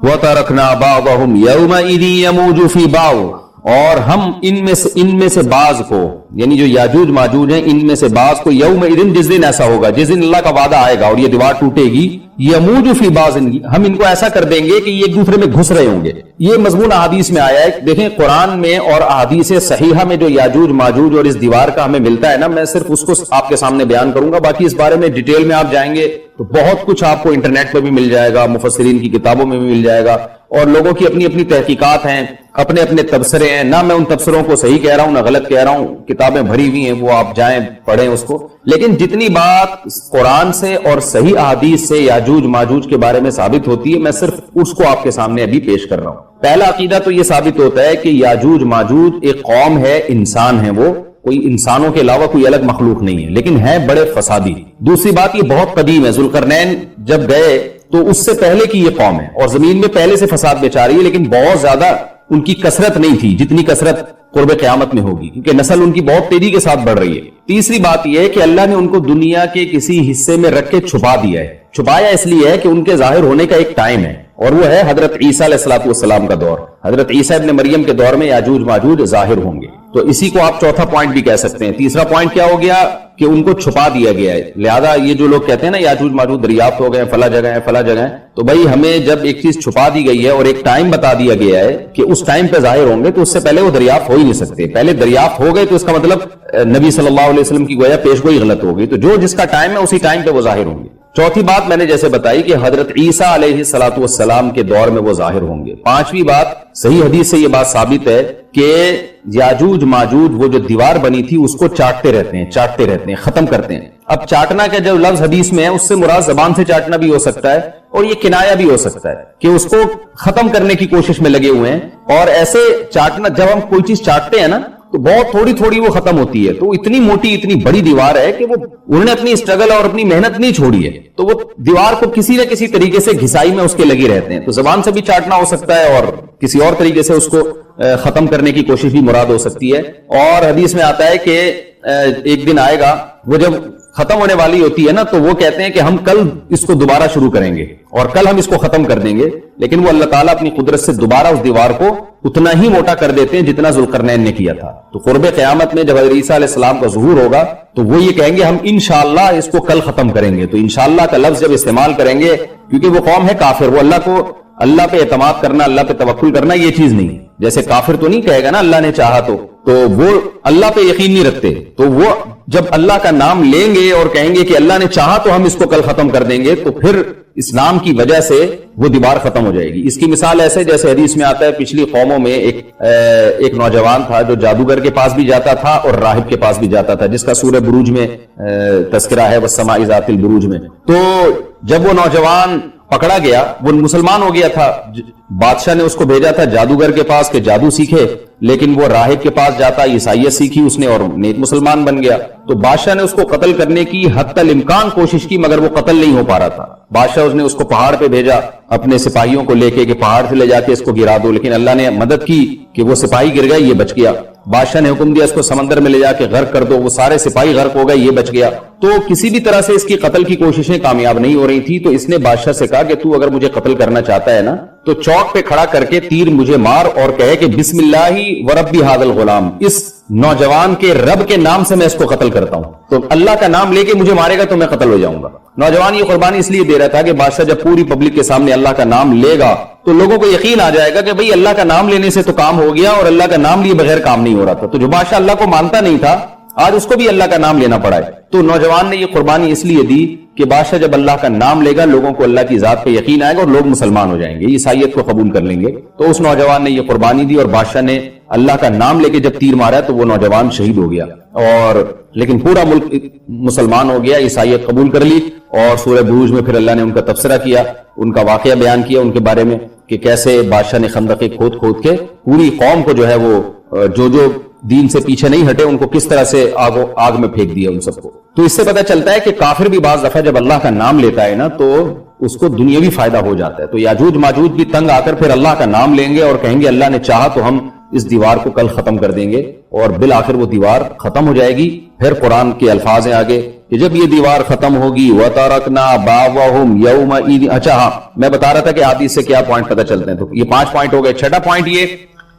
[SPEAKER 1] وَتَرَكْنَا بَعْضَهُمْ يَوْمَئِذٍ يَمُوجُ فِي بَعْضٍ, اور ہم ان میں سے بعض کو, یعنی جو یاجوج ماجوج ہیں ان میں سے بعض کو, یومئذ جس دن ایسا ہوگا, جس دن اللہ کا وعدہ آئے گا اور یہ دیوار ٹوٹے گی, یموج فی بعض, ہم ان کو ایسا کر دیں گے کہ یہ ایک دوسرے میں گھس رہے ہوں گے. یہ مضمون احادیث میں آیا ہے. دیکھیں قرآن میں اور احادیث صحیحہ میں جو یاجوج ماجوج اور اس دیوار کا ہمیں ملتا ہے نا, میں صرف اس کو آپ کے سامنے بیان کروں گا. باقی اس بارے میں ڈیٹیل میں آپ جائیں گے تو بہت کچھ آپ کو انٹرنیٹ پہ بھی مل جائے گا, مفسرین کی کتابوں میں بھی مل جائے گا, اور لوگوں کی اپنی اپنی تحقیقات ہیں, اپنے اپنے تبصرے ہیں. نہ میں ان تبصروں کو صحیح کہہ رہا ہوں نہ غلط کہہ رہا ہوں, کتابیں بھری ہوئی ہیں, وہ آپ جائیں پڑھیں اس کو. لیکن جتنی بات قرآن سے اور صحیح احادیث سے یاجوج ماجوج کے بارے میں ثابت ہوتی ہے, میں صرف اس کو آپ کے سامنے ابھی پیش کر رہا ہوں. پہلا عقیدہ تو یہ ثابت ہوتا ہے کہ یاجوج ماجوج ایک قوم ہے, انسان ہے, وہ کوئی انسانوں کے علاوہ کوئی الگ مخلوق نہیں ہے, لیکن ہے بڑے فسادی. دوسری بات یہ بہت قدیم ہے, ذوالقرنین جب گئے تو اس سے پہلے کی یہ قوم ہے اور زمین میں پہلے سے فساد مچا رہی ہے, لیکن بہت زیادہ ان کی کثرت نہیں تھی جتنی کثرت قرب قیامت میں ہوگی, کیونکہ نسل ان کی بہت تیزی کے ساتھ بڑھ رہی ہے. تیسری بات یہ ہے کہ اللہ نے ان کو دنیا کے کسی حصے میں رکھ کے چھپا دیا ہے. چھپایا اس لیے ہے کہ ان کے ظاہر ہونے کا ایک ٹائم ہے, اور وہ ہے حضرت عیسیٰ علیہ السلام کا دور. حضرت عیسیٰ ابن مریم کے دور میں یاجوج ماجوج ظاہر ہوں گے. تو اسی کو آپ چوتھا پوائنٹ بھی کہہ سکتے ہیں. تیسرا پوائنٹ کیا ہو گیا کہ ان کو چھپا دیا گیا ہے. لہذا یہ جو لوگ کہتے ہیں نا یاجوج ماجوج دریافت ہو گئے, فلاں جگہ ہے فلاں جگہ ہے, تو بھائی ہمیں جب ایک چیز چھپا دی گئی ہے اور ایک ٹائم بتا دیا گیا ہے کہ اس ٹائم پہ ظاہر ہوں گے, تو اس سے پہلے وہ دریافت ہو ہی نہیں سکتے. پہلے دریافت ہو گئے تو اس کا مطلب نبی صلی اللہ علیہ وسلم کی گویا پیش گوئی غلط ہو گئی. تو جو جس کا ٹائم ہے اسی ٹائم پہ وہ ظاہر ہوں گے. چوتھی بات میں نے جیسے بتائی کہ حضرت عیسیٰ علیہ السلام کے دور میں وہ ظاہر ہوں گے. پانچویں بات, صحیح حدیث سے یہ بات ثابت ہے کہ یاجوج ماجوج وہ جو دیوار بنی تھی اس کو چاٹتے رہتے ہیں, ختم کرتے ہیں. اب چاٹنا کا جو لفظ حدیث میں ہے اس سے مراد زبان سے چاٹنا بھی ہو سکتا ہے, اور یہ کنایا بھی ہو سکتا ہے کہ اس کو ختم کرنے کی کوشش میں لگے ہوئے ہیں. اور ایسے چاٹنا, جب ہم کوئی چیز چاٹتے ہیں نا تو بہت تھوڑی تھوڑی وہ ختم ہوتی ہے. تو اتنی موٹی اتنی بڑی دیوار ہے کہ وہ انہوں نے اپنی اسٹرگل اور اپنی محنت نہیں چھوڑی ہے, تو وہ دیوار کو کسی نہ کسی طریقے سے گھسائی میں اس کے لگے رہتے ہیں. تو زبان سے بھی چاٹنا ہو سکتا ہے اور کسی اور طریقے سے اس کو ختم کرنے کی کوشش بھی مراد ہو سکتی ہے. اور حدیث میں آتا ہے کہ ایک دن آئے گا وہ جب ختم ہونے والی ہوتی ہے نا, تو وہ کہتے ہیں کہ ہم کل اس کو دوبارہ شروع کریں گے اور کل ہم اس کو ختم کر دیں گے. لیکن وہ اللہ تعالیٰ اپنی قدرت سے دوبارہ اس دیوار کو اتنا ہی موٹا کر دیتے ہیں جتنا ذوالقرنین نے کیا تھا. تو قرب قیامت میں جب حضرت عیسیٰ علیہ السلام کا ظہور ہوگا تو وہ یہ کہیں گے ہم انشاءاللہ اس کو کل ختم کریں گے. تو انشاءاللہ کا لفظ جب استعمال کریں گے, کیونکہ وہ قوم ہے کافر, وہ اللہ پہ اعتماد کرنا, اللہ پہ توکل کرنا یہ چیز نہیں. جیسے کافر تو نہیں کہے گا نا اللہ نے چاہا تو وہ اللہ پہ یقین نہیں رکھتے. تو وہ جب اللہ کا نام لیں گے اور کہیں گے کہ اللہ نے چاہا تو ہم اس کو کل ختم کر دیں گے, تو پھر اسلام کی وجہ سے وہ دیوار ختم ہو جائے گی. اس کی مثال ایسے جیسے حدیث میں آتا ہے, پچھلی قوموں میں ایک نوجوان تھا جو جادوگر کے پاس بھی جاتا تھا اور راہب کے پاس بھی جاتا تھا, جس کا سورہ بروج میں تذکرہ ہے, والسماء ذات البروج میں. تو جب وہ نوجوان
[SPEAKER 4] پکڑا گیا, وہ مسلمان ہو گیا تھا, بادشاہ نے اس کو بھیجا تھا جادوگر کے پاس کہ جادو سیکھے, لیکن وہ راہب کے پاس جاتا, عیسائیت سیکھی اس نے اور نیک مسلمان بن گیا. تو بادشاہ نے اس کو قتل کرنے کی حتی الامکان کوشش کی, مگر وہ قتل نہیں ہو پا رہا تھا. بادشاہ نے اس کو پہاڑ پہ بھیجا اپنے سپاہیوں کو لے کے کہ پہاڑ سے لے جا کے اس کو گرا دو, لیکن اللہ نے مدد کی کہ وہ سپاہی گر گئے, یہ بچ گیا. بادشاہ نے حکم دیا اس کو سمندر میں لے جا کے غرق کر دو, وہ سارے سپاہی غرق ہو گئے, یہ بچ گیا. تو کسی بھی طرح سے اس کی قتل کی کوششیں کامیاب نہیں ہو رہی تھی. تو اس نے بادشاہ سے کہا کہ تو اگر مجھے قتل کرنا چاہتا ہے نا تو چوک پہ کھڑا کر کے تیر مجھے مار اور کہے کہ بسم اللہ وربی ھذا الغلام, اس نوجوان کے رب کے نام سے میں اس کو قتل کرتا ہوں. تو اللہ کا نام لے کے مجھے مارے گا تو میں قتل ہو جاؤں گا. نوجوان یہ قربانی اس لیے دے رہا تھا کہ بادشاہ جب پوری پبلک کے سامنے اللہ کا نام لے گا تو لوگوں کو یقین آ جائے گا کہ بھئی اللہ کا نام لینے سے تو کام ہو گیا, اور اللہ کا نام لیے بغیر کام نہیں ہو رہا تھا. تو جو بادشاہ اللہ کو مانتا نہیں تھا آج اس کو بھی اللہ کا نام لینا پڑا ہے. تو نوجوان نے یہ قربانی اس لیے دی کہ بادشاہ جب اللہ کا نام لے گا لوگوں کو اللہ کی ذات پہ یقین آئے گا اور لوگ مسلمان ہو جائیں گے, عیسائیت کو قبول کر لیں گے. تو اس نوجوان نے یہ قربانی دی اور بادشاہ نے اللہ کا نام لے کے جب تیر مارا تو وہ نوجوان شہید ہو گیا, اور لیکن پورا ملک مسلمان ہو گیا, عیسائیت قبول کر لی. اور سورہ بروج میں پھر اللہ نے ان کا تبصرہ کیا, ان کا واقعہ بیان کیا ان کے بارے میں کہ کیسے بادشاہ نے خندقیں کھود کھود کے پوری قوم کو جو ہے وہ جو دین سے پیچھے نہیں ہٹے ان کو کس طرح سے آگ میں پھینک دیا ان سب کو. تو اس سے پتہ چلتا ہے کہ کافر بھی بعض دفعہ جب اللہ کا نام لیتا ہے نا تو اس کو دنیاوی فائدہ ہو جاتا ہے. تو یاجوج ماجوج بھی تنگ آ کر پھر اللہ کا نام لیں گے اور کہیں گے اللہ نے چاہا تو ہم اس دیوار کو کل ختم کر دیں گے, اور بالآخر وہ دیوار ختم ہو جائے گی. پھر قرآن کے الفاظ ہیں آگے کہ جب یہ دیوار ختم ہوگی وَتَرَكْنَا بَعْضَهُمْ يَوْمَئِذٍ. اچھا ہاں, میں بتا رہا تھا کہ حدیث سے کیا پوائنٹ پتہ چلتے ہیں. تو یہ 5 پوائنٹ ہو گئے. چھٹا پوائنٹ یہ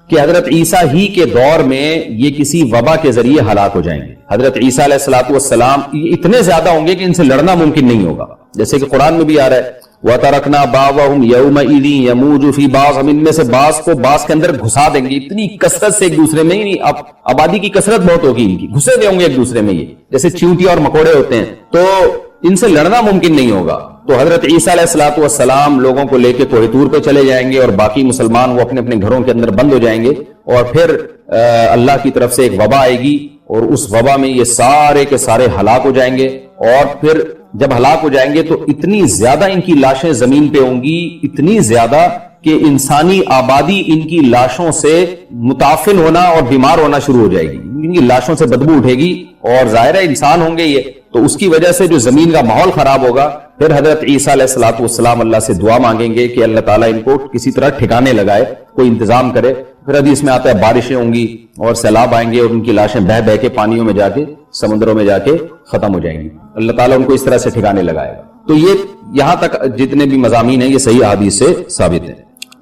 [SPEAKER 4] کہ حضرت عیسیٰ ہی کے دور میں یہ کسی وبا کے ذریعے ہلاک ہو جائیں گے. حضرت عیسیٰ علیہ الصلوۃ والسلام یہ اتنے زیادہ ہوں گے کہ ان سے لڑنا ممکن نہیں ہوگا, جیسے کہ قرآن میں بھی آ رہا ہے وَتَرَكْنَا بَعْضَهُمْ يَوْمَئِذٍ يَمُوجُ فِي بَعْضٍ, ہم ان میں سے بعض کو بعض کے اندر گھسا دیں گے. اتنی کثرت سے ایک دوسرے میں, نہیں اب آبادی کی کثرت بہت ہوگی ان کی, گھسے ہوئے ہوں گے ایک دوسرے میں, یہ جیسے چیونٹی اور مکوڑے ہوتے ہیں, تو ان سے لڑنا ممکن نہیں ہوگا. تو حضرت عیسیٰ علیہ الصلوۃ والسلام لوگوں کو لے کے کوہ طور پہ چلے جائیں گے اور باقی مسلمان وہ اپنے اپنے گھروں کے اندر بند ہو جائیں گے, اور پھر اللہ کی طرف سے ایک وبا آئے گی اور اس وبا میں یہ سارے کے سارے ہلاک ہو جائیں گے. اور پھر جب ہلاک ہو جائیں گے تو اتنی زیادہ ان کی لاشیں زمین پہ ہوں گی, اتنی زیادہ کہ انسانی آبادی ان کی لاشوں سے متعفن ہونا اور بیمار ہونا شروع ہو جائے گی. ان کی لاشوں سے بدبو اٹھے گی, اور ظاہر ہے انسان ہوں گے یہ, تو اس کی وجہ سے جو زمین کا ماحول خراب ہوگا. پھر حضرت عیسیٰ علیہ الصلوۃ والسلام اللہ سے دعا مانگیں گے کہ اللہ تعالیٰ ان کو کسی طرح ٹھکانے لگائے, کوئی انتظام کرے. پھر حدیث میں آتا ہے بارشیں ہوں گی اور سیلاب آئیں گے اور ان کی لاشیں بہہ بہہ کے پانیوں میں جا کے سمندروں میں جا کے ختم ہو جائیں گی. اللہ تعالیٰ ان کو اس طرح سے ٹھکانے لگائے گا. تو یہ یہاں تک جتنے بھی مضامین ہیں یہ صحیح حدیث سے ثابت ہیں.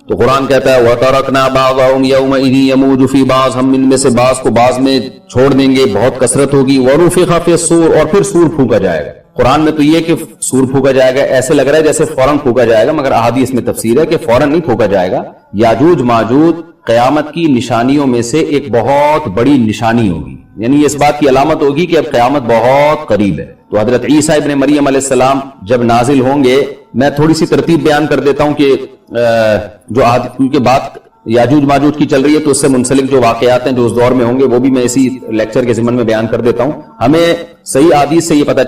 [SPEAKER 4] تو قرآن کہتا ہے وَتَرَكْنَا بَعْضَهُمْ يَوْمَئِذٍ يَمُوجُ فِي بَعْضٍ, ہم ان میں سے بعض کو بعض میں چھوڑ دیں گے, بہت کثرت ہوگی. وَرُفِخَ فِي الصُّورِ, اور پھر سور پھونکا جائے گا. قرآن میں تو یہ کہ سور پھونکا جائے گا ایسے لگ رہا ہے جیسے فوراً پھونکا جائے گا, مگر احادیث میں تفسیر ہے کہ فوراً نہیں پھونکا جائے گا. یاجوج ماجوج قیامت کی نشانیوں میں سے ایک بہت بڑی نشانی ہوگی, یعنی یہ اس بات کی علامت ہوگی کہ اب قیامت بہت قریب ہے. تو حضرت عیسیٰ ابن مریم علیہ السلام جب نازل ہوں گے, میں تھوڑی سی ترتیب بیان کر دیتا ہوں کہ جو کیونکہ بات یاجوج ماجوج کی چل رہی ہے تو اس سے منسلک جو واقعات ہیں جو اس دور میں ہوں گے وہ بھی میں اسی لیکچر کے ضمن میں بیان کر دیتا ہوں. ہمیں صحیح حدیث سے یہ پتہ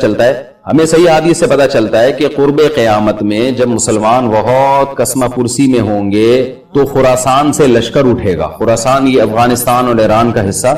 [SPEAKER 4] چلتا ہے کہ قرب قیامت میں جب مسلمان بہت قسمہ پرسی میں ہوں گے تو خراسان سے لشکر اٹھے گا. خراسان یہ افغانستان اور ایران کا حصہ,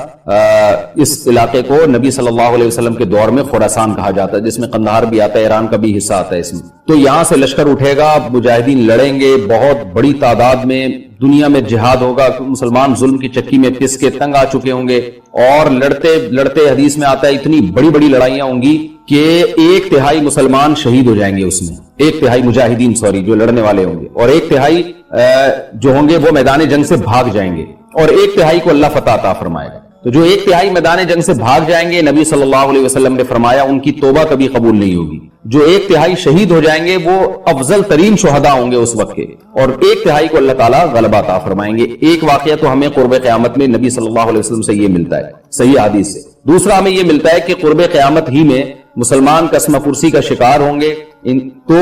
[SPEAKER 4] اس علاقے کو نبی صلی اللہ علیہ وسلم کے دور میں خراسان کہا جاتا ہے, جس میں قندھار بھی آتا ہے, ایران کا بھی حصہ آتا ہے اس میں. تو یہاں سے لشکر اٹھے گا, مجاہدین لڑیں گے بہت بڑی تعداد میں, دنیا میں جہاد ہوگا, مسلمان ظلم کی چکی میں پس کے تنگ آ چکے ہوں گے, اور لڑتے لڑتے حدیث میں آتا ہے اتنی بڑی بڑی لڑائیاں ہوں گی کہ 1/3 مسلمان شہید ہو جائیں گے اس میں, 1/3 مجاہدین جو لڑنے والے ہوں گے, اور 1/3 جو ہوں گے وہ میدان جنگ سے بھاگ جائیں گے, اور 1/3 کو اللہ فتح عطا فرمائے گا. تو جو 1/3 میدان جنگ سے بھاگ جائیں گے, نبی صلی اللہ علیہ وسلم نے فرمایا ان کی توبہ کبھی قبول نہیں ہوگی. جو 1/3 شہید ہو جائیں گے وہ افضل ترین شہداء ہوں گے اس وقت کے, اور 1/3 کو اللہ تعالیٰ غلبہ عطا فرمائیں گے. ایک واقعہ تو ہمیں قرب قیامت میں نبی صلی اللہ علیہ وسلم سے یہ ملتا ہے صحیح حدیث سے. دوسرا ہمیں یہ ملتا ہے کہ قرب قیامت ہی میں مسلمان قسمہ پرسی کا شکار ہوں گے, تو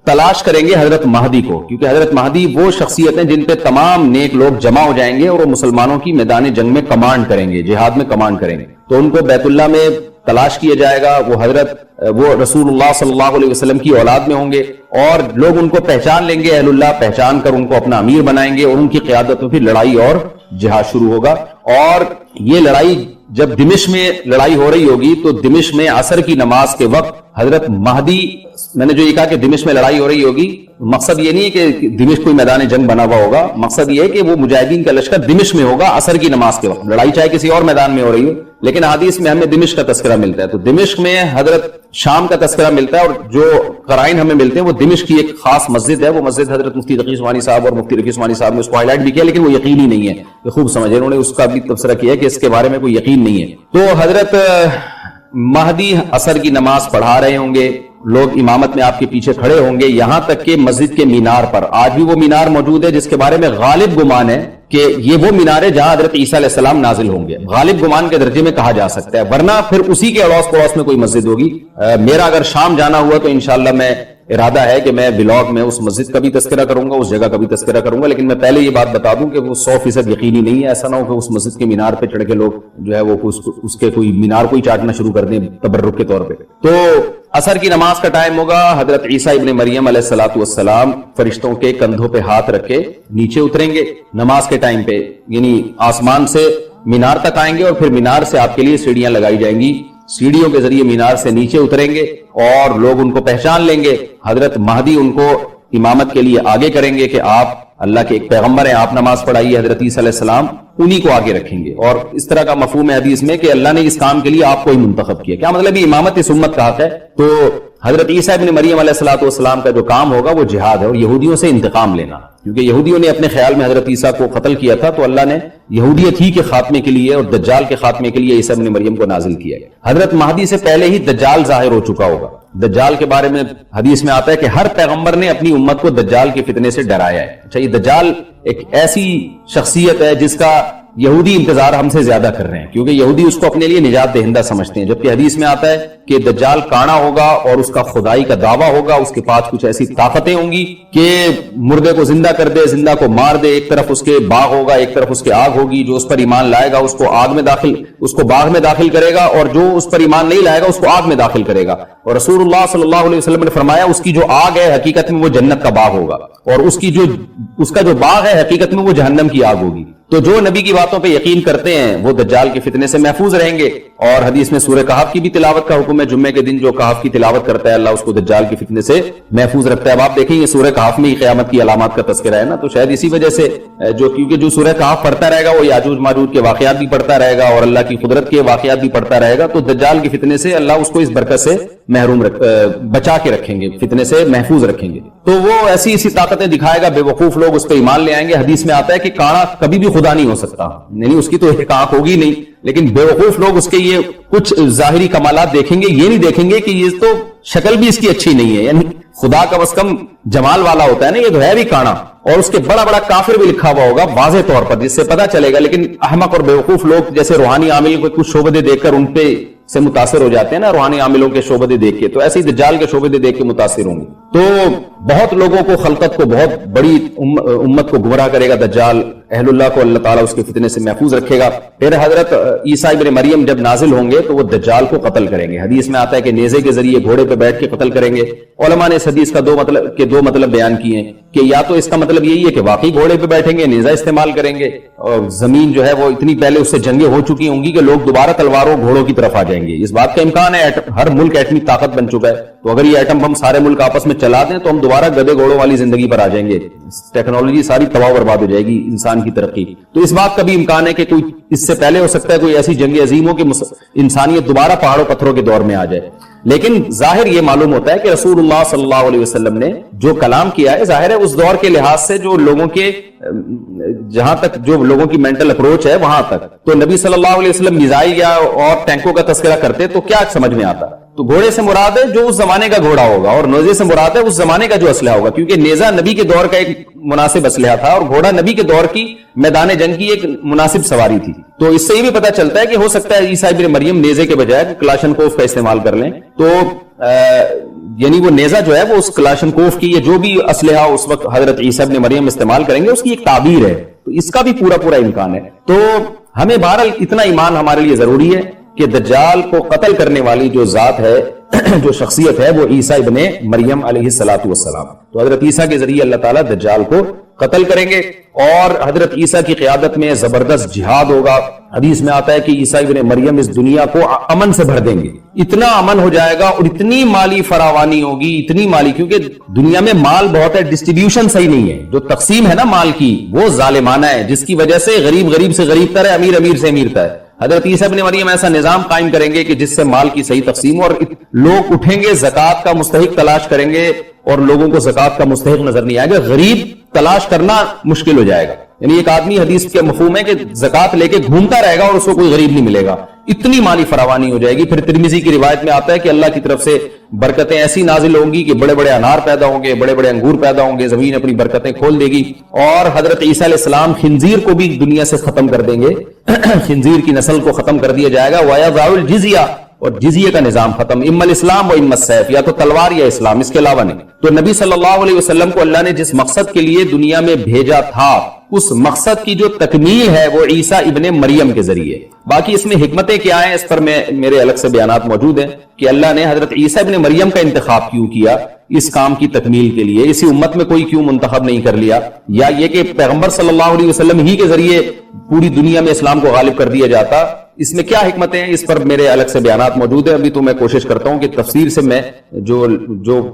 [SPEAKER 4] تلاش کریں گے حضرت مہدی کو, کیونکہ حضرت مہدی وہ شخصیت ہیں جن پہ تمام نیک لوگ جمع ہو جائیں گے اور وہ مسلمانوں کی میدان جنگ میں کمانڈ کریں گے, جہاد میں کمانڈ کریں گے. تو ان کو بیت اللہ میں تلاش کیا جائے گا وہ رسول اللہ صلی اللہ علیہ وسلم کی اولاد میں ہوں گے، اور لوگ ان کو پہچان لیں گے، اہل اللہ پہچان کر ان کو اپنا امیر بنائیں گے، اور ان کی قیادت میں پھر لڑائی اور جہاد شروع ہوگا۔ اور یہ لڑائی جب دمشق میں لڑائی ہو رہی ہوگی تو دمشق میں عصر کی نماز کے وقت حضرت مہدی، میں نے جو یہ کہا کہ دمشق میں لڑائی ہو رہی ہوگی، مقصد یہ نہیں ہے کہ دمشق کوئی میدان جنگ بنا ہوا ہوگا، مقصد یہ ہے کہ وہ مجاہدین کا لشکر دمشق میں ہوگا عصر کی نماز کے وقت، لڑائی چاہے کسی اور میدان میں ہو رہی ہو، لیکن حدیث میں ہمیں دمشق کا تذکرہ ملتا ہے، تو دمشق میں حضرت شام کا تذکرہ ملتا ہے، اور جو قرائن ہمیں ملتے ہیں وہ دمشق کی ایک خاص مسجد ہے، وہ مسجد حضرت مفتی تقی عثمانی صاحب اور مفتی رفیع عثمانی صاحب نے اس کو ہائی لائٹ بھی کیا، لیکن وہ یقینی نہیں ہے، یہ خوب سمجھے، انہوں نے اس کا بھی تبصرہ کیا کہ اس کے بارے میں کوئی یقین نہیں ہے۔ تو حضرت مہدی عصر کی نماز پڑھا رہے ہوں گے، لوگ امامت میں آپ کے پیچھے کھڑے ہوں گے، یہاں تک کہ مسجد کے مینار پر، آج بھی وہ مینار موجود ہے جس کے بارے میں غالب گمان ہے کہ یہ وہ مینار ہے جہاں حضرت عیسیٰ علیہ السلام نازل ہوں گے، غالب گمان کے درجے میں کہا جا سکتا ہے، ورنہ پھر اسی کے اڑوس پڑوس میں کوئی مسجد ہوگی۔ میرا اگر شام جانا ہوا تو انشاءاللہ میں ارادہ ہے کہ میں ولاگ میں اس مسجد کا بھی تذکرہ کروں گا، اس جگہ کا بھی تذکرہ کروں گا، لیکن میں پہلے یہ بات بتا دوں کہ وہ 100% یقینی نہیں ہے، ایسا نہ ہو کہ اس مسجد کے مینار پہ چڑھ کے لوگ جو ہے وہ اس کے کوئی مینار کو ہی چاٹنا شروع کر دیں تبرک کے طور پہ۔ تو عصر کی نماز کا ٹائم ہوگا، حضرت عیسیٰ ابن مریم علیہ الصلوۃ والسلام فرشتوں کے کندھوں پہ ہاتھ رکھ کے نیچے اتریں گے نماز کے ٹائم پہ، یعنی آسمان سے مینار تک آئیں گے، اور پھر مینار سے آپ کے لیے سیڑھیاں لگائی جائیں گی، سیڑھیوں کے ذریعے مینار سے نیچے اتریں گے اور لوگ ان کو پہچان لیں گے، حضرت مہدی ان کو امامت کے لیے آگے کریں گے کہ آپ اللہ کے ایک پیغمبر ہیں، آپ نماز پڑھائیے، حضرت عیسیٰ علیہ السلام انہی کو آگے رکھیں گے، اور اس طرح کا مفہوم ہے حدیث میں کہ اللہ نے اس کام کے لیے آپ کو ہی منتخب کیا۔ کیا مطلب یہ امامت اس امت کا حق ہے؟ تو حضرت عیسیٰ ابن مریم علیہ الصلوۃ والسلام کا جو کام ہوگا وہ جہاد ہے، اور یہودیوں سے انتقام لینا، کیونکہ یہودیوں نے اپنے خیال میں حضرت عیسیٰ کو قتل کیا تھا، تو اللہ نے یہودیت ہی کے خاتمے کے لیے اور دجال کے خاتمے کے لیے عیسیٰ ابن مریم کو نازل کیا ہے۔ حضرت مہدی سے پہلے ہی دجال ظاہر ہو چکا ہوگا، دجال کے بارے میں حدیث میں آتا ہے کہ ہر پیغمبر نے اپنی امت کو دجال کے فتنے سے ڈرایا ہے۔ اچھا، یہ دجال ایک ایسی شخصیت ہے جس کا یہودی انتظار ہم سے زیادہ کر رہے ہیں، کیونکہ یہودی اس کو اپنے لیے نجات دہندہ سمجھتے ہیں، جبکہ حدیث میں آتا ہے کہ دجال کانا ہوگا اور اس کا خدائی کا دعویٰ ہوگا، اس کے پاس کچھ ایسی طاقتیں ہوں گی کہ مردے کو زندہ کر دے، زندہ کو مار دے، ایک طرف اس کے باغ ہوگا، ایک طرف اس کے آگ ہوگی، جو اس پر ایمان لائے گا اس کو باغ میں داخل کرے گا، اور جو اس پر ایمان نہیں لائے گا اس کو آگ میں داخل کرے گا، اور رسول اللہ صلی اللہ علیہ وسلم نے فرمایا اس کی جو آگ ہے حقیقت میں وہ جنت کا باغ ہوگا، اور اس کا جو باغ ہے حقیقت میں وہ جہنم کی آگ ہوگی۔ تو جو نبی کی باتوں پہ یقین کرتے ہیں وہ دجال کے فتنے سے محفوظ رہیں گے، اور حدیث میں سورہ کہف کی بھی تلاوت کا حکم ہے، جمعے کے دن جو کہف کی تلاوت کرتا ہے اللہ اس کو دجال کے فتنے سے محفوظ رکھتا ہے۔ اب آپ دیکھیں یہ سورہ کہف میں ہی قیامت کی علامات کا تذکرہ ہے نا، تو شاید اسی وجہ سے کیونکہ جو سورہ کہف پڑھتا رہے گا وہ یاجوج ماجوج کے واقعات بھی پڑھتا رہے گا اور اللہ کی قدرت کے واقعات بھی پڑھتا رہے گا، تو دجال کے فتنے سے اللہ اس کو اس برکت سے بچا کے رکھیں گے، فتنے سے محفوظ رکھیں گے۔ تو وہ ایسی طاقتیں دکھائے گا، بے وقوف لوگ اس پہ ایمان لے آئیں گے۔ حدیث میں آتا ہے کہ کانا کبھی بھی خدا نہیں ہو سکتا، یعنی اس کی تو ایک آنکھ ہوگی نہیں، لیکن بے وقوف لوگ اس کے یہ کچھ ظاہری کمالات دیکھیں گے، یہ نہیں دیکھیں گے کہ یہ تو شکل بھی اس کی اچھی نہیں ہے، یعنی خدا کا بس کم جمال والا ہوتا ہے نا، یہ تو ہے بھی کانا، اور اس کے بڑا بڑا کافر بھی لکھا ہوا ہوگا واضح طور پر جس سے پتا چلے گا، لیکن احمق اور بیوقوف لوگ جیسے روحانی عامل کو کچھ شعبدے دیکھ کر ان پہ سے متاثر ہو جاتے ہیں نا، روحانی عاملوں کے شعبدے دیکھ کے، تو ایسے ہی دجال کے شعبدے دیکھ کے متاثر ہوں گے۔ تو بہت لوگوں کو، خلقت کو، بہت بڑی امت کو گمراہ کرے گا دجال، اہل اللہ کو اللہ تعالیٰ اس کے فتنے سے محفوظ رکھے گا۔ پھر حضرت عیسیٰ ابن مریم جب نازل ہوں گے تو وہ دجال کو قتل کریں گے، حدیث میں آتا ہے کہ نیزے کے ذریعے گھوڑے پہ بیٹھ کے قتل کریں گے۔ علماء نے اس حدیث کا دو مطلب بیان کیے ہیں کہ یا تو اس کا مطلب یہی ہے کہ واقعی گھوڑے پہ بیٹھیں گے، نیزہ استعمال کریں گے، اور زمین جو ہے وہ اتنی پہلے اس سے جنگیں ہو چکی ہوں گی کہ لوگ دوبارہ تلواروں گھوڑوں کی طرف آ جائیں گے، اس بات کا امکان ہے، ہر ملک ایٹمی طاقت بن چکا ہے، تو اگر یہ ایٹم بم سارے ملک آپس میں چلا دیں تو ہم دوبارہ گدے گھوڑوں والی زندگی پر آ جائیں گے، ٹیکنالوجی ساری تباہ برباد ہو جائے گی انسان کی ترقی۔ تو اس بات کا بھی امکان ہے کہ کوئی اس سے پہلے ہو سکتا ہے کوئی ایسی جنگ عظیم ہو کہ انسانیت دوبارہ پہاڑوں پتھروں کے دور میں آ جائے، لیکن ظاہر یہ معلوم ہوتا ہے کہ رسول اللہ صلی اللہ علیہ وسلم نے جو کلام کیا ہے، ظاہر ہے اس دور کے لحاظ سے جو لوگوں کے جہاں تک جو لوگوں کی مینٹل اپروچ ہے وہاں تک، تو نبی صلی اللہ علیہ وسلم میزائل یا اور ٹینکوں کا تذکرہ کرتے تو کیا سمجھ میں آتا؟ تو گھوڑے سے مراد ہے جو اس زمانے کا گھوڑا ہوگا، اور نیزے سے مراد ہے اس زمانے کا جو اسلحہ ہوگا، کیونکہ نیزہ نبی کے دور کا ایک مناسب اسلحہ تھا اور گھوڑا نبی کے دور کی میدان جنگ کی ایک مناسب سواری تھی۔ تو اس سے یہ بھی پتہ چلتا ہے کہ ہو سکتا ہے عیسیٰ ابن مریم نیزے کے بجائے کلاشنکوف کا استعمال کر لیں، تو یعنی وہ نیزہ جو ہے وہ اس کلاشنکوف کی، جو بھی اسلحہ اس وقت حضرت عیسیٰ ابن مریم استعمال کریں گے اس کی ایک تعبیر ہے، تو اس کا بھی پورا امکان ہے۔ تو ہمیں بہرحال اتنا ایمان ہمارے لیے ضروری ہے کہ دجال کو قتل کرنے والی جو ذات ہے جو شخصیت ہے وہ عیسیٰ ابن مریم علیہ الصلوۃ والسلام. تو حضرت عیسیٰ کے ذریعے اللہ تعالیٰ دجال کو قتل کریں گے اور حضرت عیسیٰ کی قیادت میں زبردست جہاد ہوگا. حدیث میں آتا ہے کہ عیسیٰ ابن مریم اس دنیا کو امن سے بھر دیں گے, اتنا امن ہو جائے گا اور اتنی مالی فراوانی ہوگی, اتنی مالی, کیونکہ دنیا میں مال بہت ہے, ڈسٹریبیوشن صحیح نہیں ہے, جو تقسیم ہے نا مال کی وہ ظالمانہ ہے, جس کی وجہ سے غریب سے غریب تر ہے, امیر سے امیر تر ہے. حضرت عیسیٰ ابن مریم ایسا نظام قائم کریں گے کہ جس سے مال کی صحیح تقسیم ہو, اور لوگ اٹھیں گے زکوٰۃ کا مستحق تلاش کریں گے اور لوگوں کو زکوٰۃ کا مستحق نظر نہیں آئے گا, غریب تلاش کرنا مشکل ہو جائے گا. یعنی ایک آدمی, حدیث کے مفہوم ہے کہ زکوٰۃ لے کے گھومتا رہے گا اور اس کو کوئی غریب نہیں ملے گا, اتنی مالی فراوانی ہو جائے گی. پھر ترمذی کی روایت میں آتا ہے کہ اللہ کی طرف سے برکتیں ایسی نازل ہوں گی کہ بڑے بڑے انار پیدا ہوں گے, بڑے بڑے انگور پیدا ہوں گے, زمین اپنی برکتیں کھول دے گی. اور حضرت عیسیٰ علیہ السلام خنزیر کو بھی دنیا سے ختم کر دیں گے, خنزیر کی نسل کو ختم کر دیا جائے گا. وَيَضَعُ الْجِزْيَةَ, اور جزیے کا نظام ختم, اما الاسلام و اما السیف, یا تو تلوار یا اسلام, اس کے علاوہ نہیں. تو نبی صلی اللہ علیہ وسلم کو اللہ نے جس مقصد کے لیے دنیا میں بھیجا تھا, اس مقصد کی جو تکمیل ہے وہ عیسیٰ ابن مریم کے ذریعے. باقی اس میں حکمتیں کیا ہیں اس پر میرے الگ سے بیانات موجود ہیں کہ اللہ نے حضرت عیسیٰ ابن مریم کا انتخاب کیوں کیا اس کام کی تکمیل کے لیے, اسی امت میں کوئی کیوں منتخب نہیں کر لیا, یا یہ کہ پیغمبر صلی اللہ علیہ وسلم ہی کے ذریعے پوری دنیا میں اسلام کو غالب کر دیا جاتا, اس میں کیا حکمتیں ہیں, اس پر میرے الگ سے بیانات موجود ہیں. ابھی تو میں کوشش کرتا ہوں کہ تفسیر سے میں جو